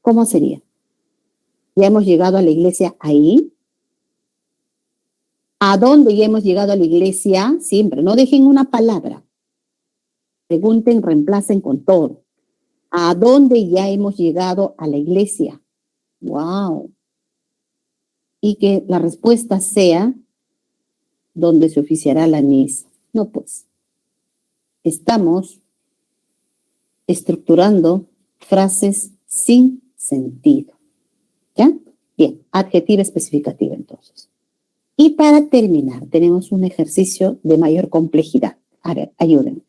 ¿Cómo sería? Ya hemos llegado a la iglesia ahí. ¿A dónde ya hemos llegado a la iglesia? Siempre, no dejen una palabra. Pregunten, reemplacen con todo. ¿A dónde ya hemos llegado a la iglesia? ¡Wow! Y que la respuesta sea donde se oficiará la misa. No, pues. Estamos estructurando frases sin sentido. ¿Ya? Bien, adjetiva especificativa entonces. Y para terminar, tenemos un ejercicio de mayor complejidad. A ver, ayúdenme.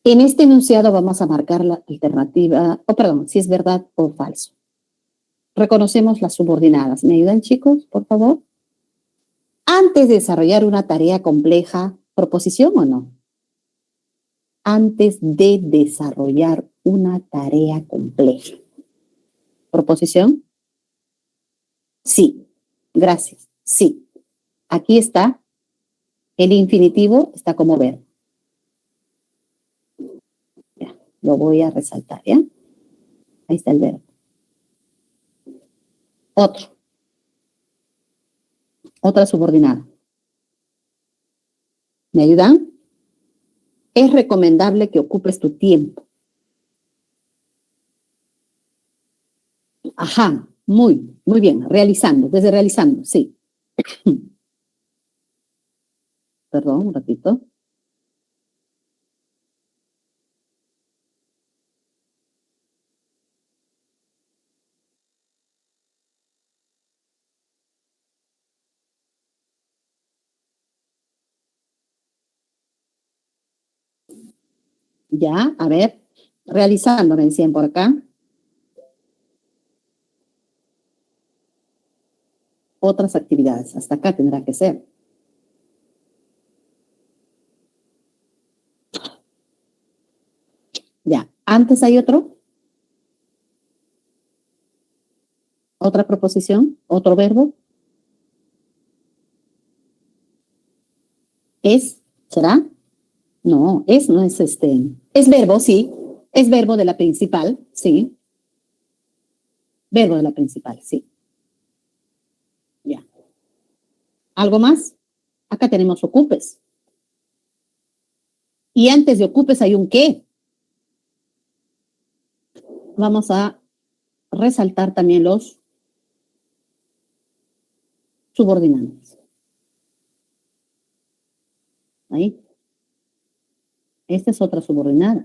En este enunciado vamos a marcar la alternativa, si es verdad o falso. Reconocemos las subordinadas. ¿Me ayudan, chicos, por favor? Antes de desarrollar una tarea compleja, ¿proposición o no? Antes de desarrollar una tarea compleja. ¿Proposición? Sí. Gracias. Sí. Aquí está. El infinitivo está como verbo. Ya, lo voy a resaltar, ¿ya? Ahí está el verbo. Otro. Otra subordinada. ¿Me ayudan? Es recomendable que ocupes tu tiempo. Ajá, muy bien. Realizando, desde realizando, sí. Perdón, un ratito. Ya, a ver, realizando recién por acá. Otras actividades, hasta acá tendrá que ser. Ya, antes hay otro. Otra proposición, otro verbo. Es, ¿será? No es es verbo, sí. Es verbo de la principal, sí. Verbo de la principal, sí. Ya. ¿Algo más? Acá tenemos ocupes. Y antes de ocupes hay un qué. Vamos a resaltar también los subordinantes. Ahí. Esta es otra subordinada.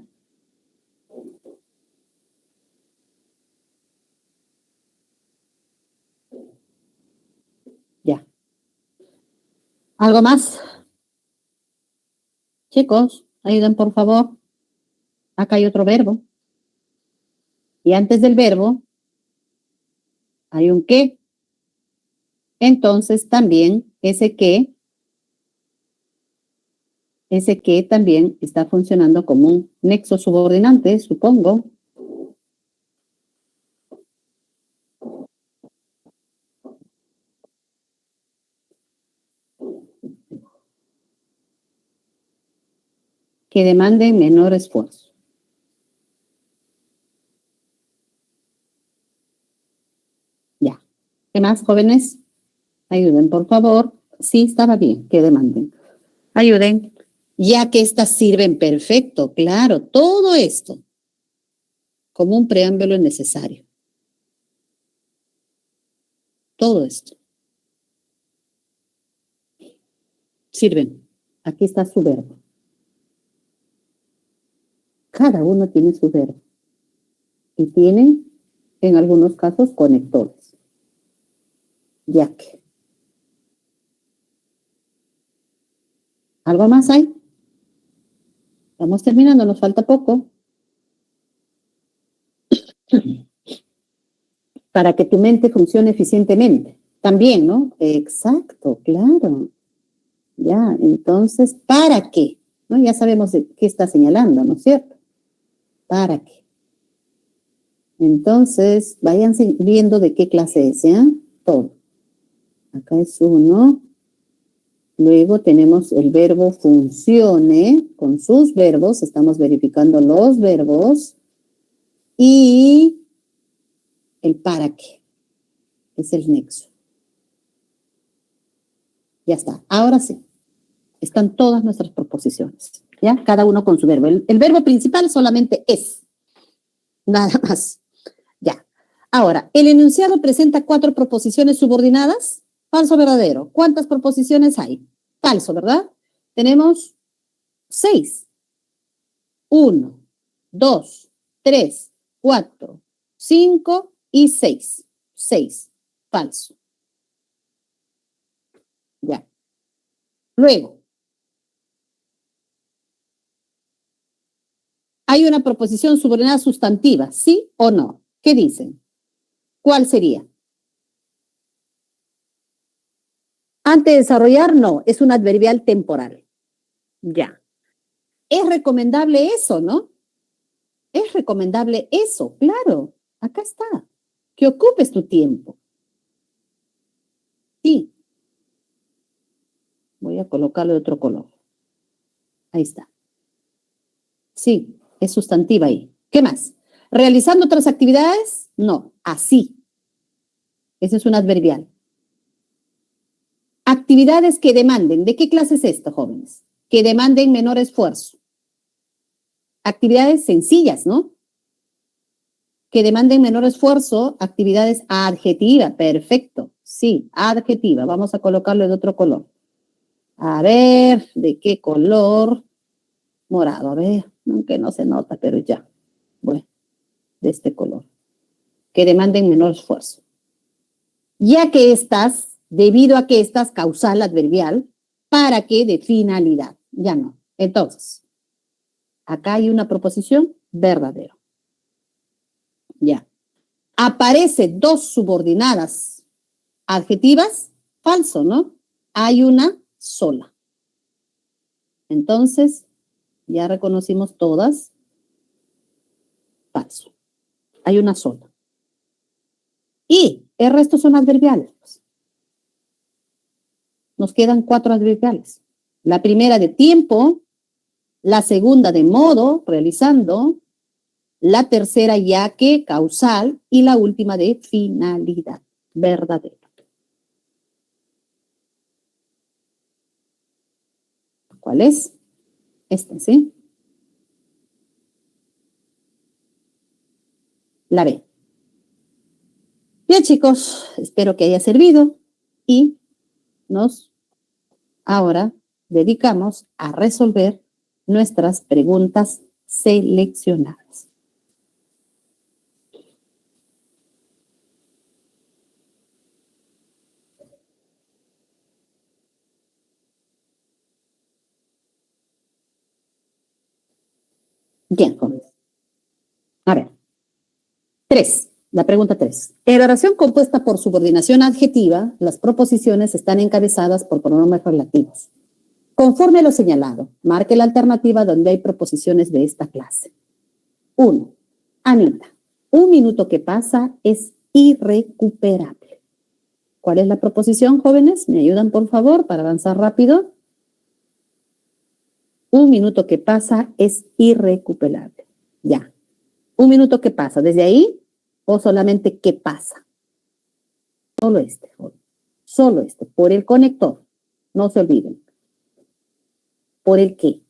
Ya. ¿Algo más? Chicos, ayuden por favor. Acá hay otro verbo. Y antes del verbo hay un qué. Entonces también ese que también está funcionando como un nexo subordinante, supongo. Que demande menor esfuerzo. Ya. ¿Qué más, jóvenes? Ayuden, por favor. Sí, estaba bien, que demanden. Ayuden. Ya que estas sirven perfecto, claro, todo esto como un preámbulo necesario. Todo esto. Sirven. Aquí está su verbo. Cada uno tiene su verbo. Y tienen, en algunos casos, conectores. Ya que. ¿Algo más hay? Estamos terminando, nos falta poco. Para que tu mente funcione eficientemente. También, ¿no? Exacto, claro. Ya, entonces, ¿para qué? ¿No? Ya sabemos de qué está señalando, ¿no es cierto? ¿Para qué? Entonces, vayan viendo de qué clase es, ¿ya? Todo. Acá es uno. Luego tenemos el verbo funcione con sus verbos. Estamos verificando los verbos. Y el para qué. Es el nexo. Ya está. Ahora sí. Están todas nuestras proposiciones. ¿Ya? Cada uno con su verbo. El verbo principal solamente es. Nada más. Ya. Ahora, el enunciado presenta 4 proposiciones subordinadas. Falso o verdadero. ¿Cuántas proposiciones hay? Falso, ¿verdad? Tenemos 6. 1, 2, 3, 4, 5 y 6. 6. Falso. Ya. Luego, hay una proposición subordinada sustantiva, ¿sí o no? ¿Qué dicen? ¿Cuál sería? Antes de desarrollar, no, es un adverbial temporal. Ya. Es recomendable eso, ¿no? Es recomendable eso, claro. Acá está. Que ocupes tu tiempo. Sí. Voy a colocarle otro color. Ahí está. Sí, es sustantiva ahí. ¿Qué más? ¿Realizando otras actividades? No, así. Ese es un adverbial. Actividades que demanden. ¿De qué clase es esto, jóvenes? Que demanden menor esfuerzo. Actividades sencillas, ¿no? Que demanden menor esfuerzo, actividades adjetiva, perfecto. Sí, adjetiva. Vamos a colocarlo de otro color. A ver, ¿de qué color? Morado, a ver, aunque no se nota, pero ya. Bueno, de este color. Que demanden menor esfuerzo. Ya que estás, debido a que estás causal adverbial, para que de finalidad. Ya no. Entonces, acá hay una proposición verdadero. Ya. Aparece 2 subordinadas adjetivas, falso, ¿no? Hay una sola. Entonces, ya reconocimos todas, falso. Hay una sola. Y el resto son adverbiales. Nos quedan 4 adverbiales. La primera de tiempo, La segunda de modo, realizando. La tercera ya que, causal. Y la última de finalidad, verdadero. ¿Cuál es? Esta, ¿sí? La B. Bien, chicos, espero que haya servido y nos ahora dedicamos a resolver nuestras preguntas seleccionadas. Bien, jóvenes. A ver. 3. La pregunta 3. En la oración compuesta por subordinación adjetiva, las proposiciones están encabezadas por pronombres relativos. Conforme a lo señalado, marque la alternativa donde hay proposiciones de esta clase. 1. Anita, un minuto que pasa es irrecuperable. ¿Cuál es la proposición, jóvenes? ¿Me ayudan, por favor, para avanzar rápido? Un minuto que pasa es irrecuperable. Ya. Un minuto que pasa. ¿Desde ahí o solamente qué pasa? Solo este, joven. Solo este. Por el conector. No se olviden. ¿Por el qué?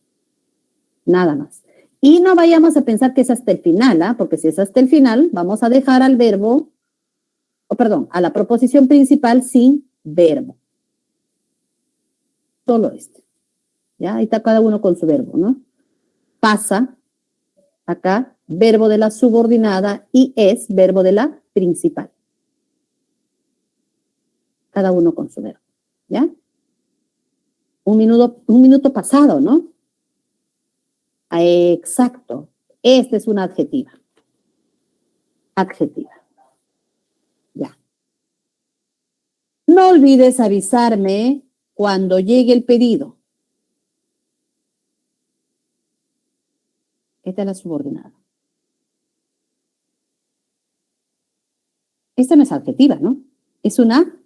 Nada más. Y no vayamos a pensar que es hasta el final, ¿ah? Porque si es hasta el final, vamos a dejar al verbo, a la proposición principal sin verbo. Solo este. ¿Ya? Ahí está cada uno con su verbo, ¿no? Pasa, acá, verbo de la subordinada y es verbo de la principal. Cada uno con su verbo, ¿ya? Un minuto pasado, ¿no? Exacto. Esta es una adjetiva. Adjetiva. Ya. No olvides avisarme cuando llegue el pedido. Esta es la subordinada. Esta no es adjetiva, ¿no? Es una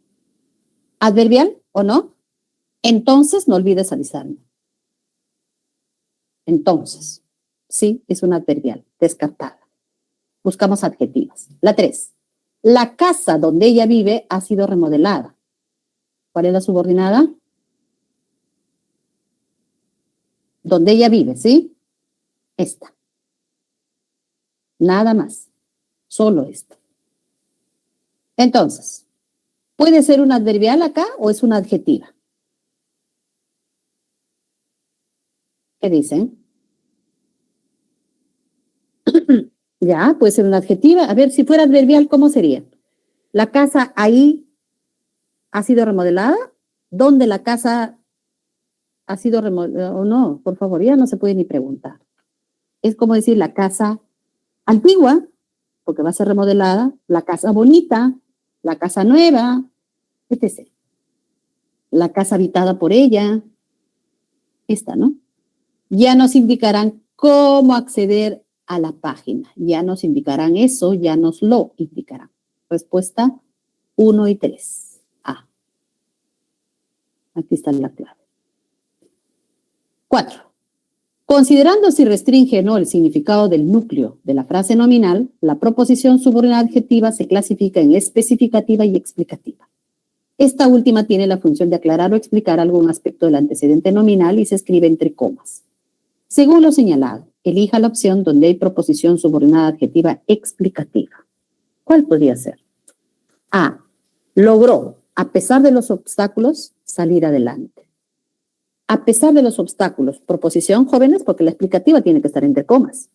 adverbial, ¿o no? Entonces, no olvides avisarme. Entonces, sí, es una adverbial, descartada. Buscamos adjetivas. La 3. La casa donde ella vive ha sido remodelada. ¿Cuál es la subordinada? Donde ella vive, ¿sí? Esta. Nada más. Solo esto. Entonces, ¿puede ser una adverbial acá o es una adjetiva? ¿Qué dicen? Ya, puede ser una adjetiva. A ver, si fuera adverbial, ¿cómo sería? ¿La casa ahí ha sido remodelada? ¿Dónde la casa ha sido remodelada o no? Por favor, ya no se puede ni preguntar. Es como decir la casa antigua, porque va a ser remodelada, la casa bonita, la casa nueva, etc. La casa habitada por ella, esta, ¿no? Ya nos indicarán cómo acceder a la página. Ya nos indicarán eso, ya nos lo indicarán. Respuesta 1 y 3. A. Aquí está la clave. 4. Considerando si restringe o no el significado del núcleo de la frase nominal, la proposición subordinada adjetiva se clasifica en especificativa y explicativa. Esta última tiene la función de aclarar o explicar algún aspecto del antecedente nominal y se escribe entre comas. Según lo señalado, elija la opción donde hay proposición subordinada adjetiva explicativa. ¿Cuál podría ser? A. Logró, a pesar de los obstáculos, salir adelante. A pesar de los obstáculos, proposición, jóvenes, porque la explicativa tiene que estar entre comas.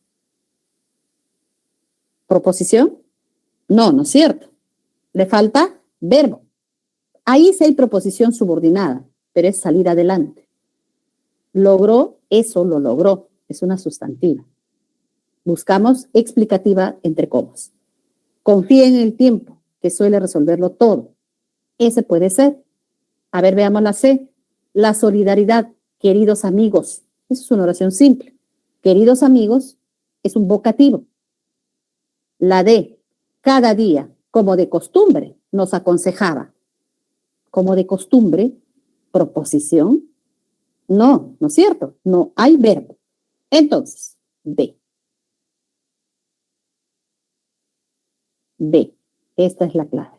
¿Proposición? No, no es cierto. Le falta verbo. Ahí sí hay proposición subordinada, pero es salir adelante. Logró, eso lo logró. Es una sustantiva. Buscamos explicativa entre comas. Confía en el tiempo, que suele resolverlo todo. Ese puede ser. A ver, veamos la C. La solidaridad, queridos amigos. Eso es una oración simple. Queridos amigos es un vocativo. La D. Cada día, como de costumbre, nos aconsejaba. Como de costumbre, proposición. No, no es cierto. No hay verbo. Entonces, D. D. Esta es la clave.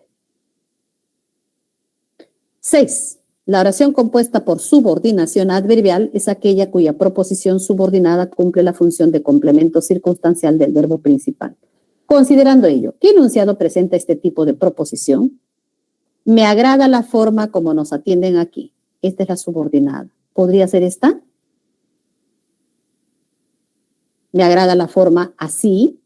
6. La oración compuesta por subordinación adverbial es aquella cuya proposición subordinada cumple la función de complemento circunstancial del verbo principal. Considerando ello, ¿qué enunciado presenta este tipo de proposición? Me agrada la forma como nos atienden aquí. Esta es la subordinada. ¿Podría ser esta? Me agrada la forma así.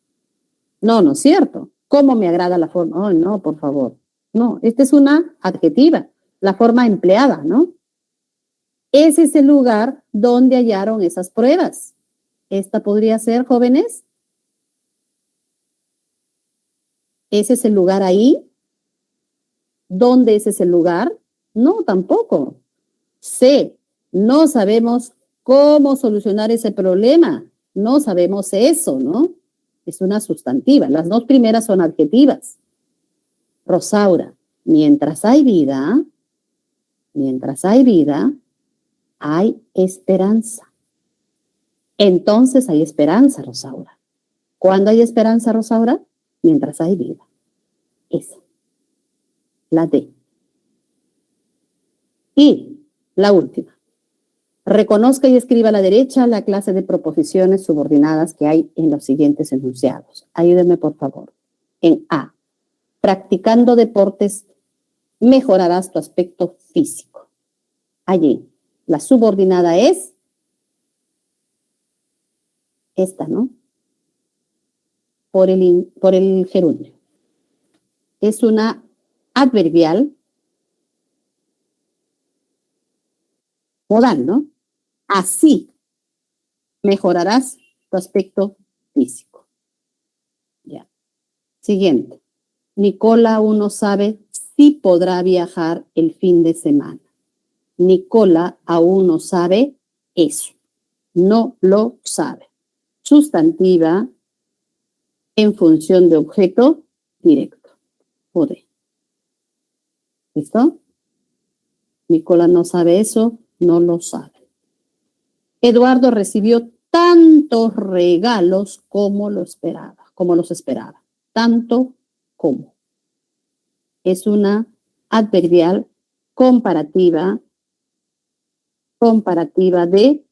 No, no es cierto. ¿Cómo me agrada la forma? Oh, no, por favor. No, esta es una adjetiva, la forma empleada, ¿no? Ese es el lugar donde hallaron esas pruebas. ¿Esta podría ser, jóvenes? ¿Ese es el lugar ahí? ¿Dónde ese es el lugar? No, tampoco. C. No sabemos cómo solucionar ese problema. No sabemos eso, ¿no? Es una sustantiva. Las dos primeras son adjetivas. Rosaura, mientras hay vida, hay esperanza. Entonces hay esperanza, Rosaura. ¿Cuándo hay esperanza, Rosaura? Mientras hay vida. Esa. La D. Y la última. Reconozca y escriba a la derecha la clase de proposiciones subordinadas que hay en los siguientes enunciados. Ayúdenme, por favor. En A. Practicando deportes, mejorarás tu aspecto físico. Allí, la subordinada es esta, ¿no? Por el gerundio. Es una adverbial modal, ¿no? Así mejorarás tu aspecto físico. Ya. Siguiente. Nicola aún no sabe si podrá viajar el fin de semana. Nicola aún no sabe eso. No lo sabe. Sustantiva en función de objeto directo. Podré. ¿Listo? Nicola no sabe eso, no lo sabe. Eduardo recibió tantos regalos como los esperaba. Tanto como. Es una adverbial comparativa de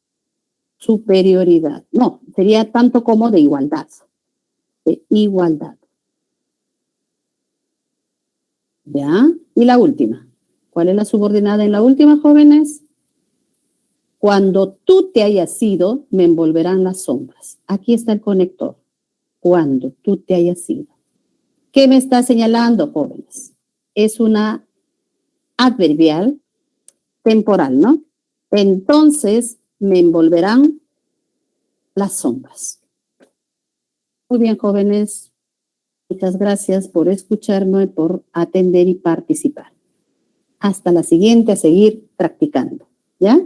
superioridad. No, sería tanto como de igualdad. De igualdad. ¿Ya? Y la última. ¿Cuál es la subordinada en la última, jóvenes? Cuando tú te hayas ido, me envolverán las sombras. Aquí está el conector. Cuando tú te hayas ido. ¿Qué me está señalando, jóvenes? Es una adverbial temporal, ¿no? Entonces, me envolverán las sombras. Muy bien, jóvenes. Muchas gracias por escucharme, por atender y participar. Hasta la siguiente, a seguir practicando. ¿Ya?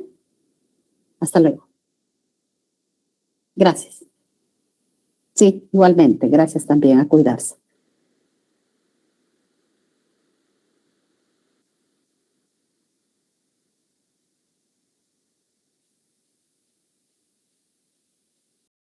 Hasta luego. Gracias. Sí, igualmente. Gracias también. A cuidarse.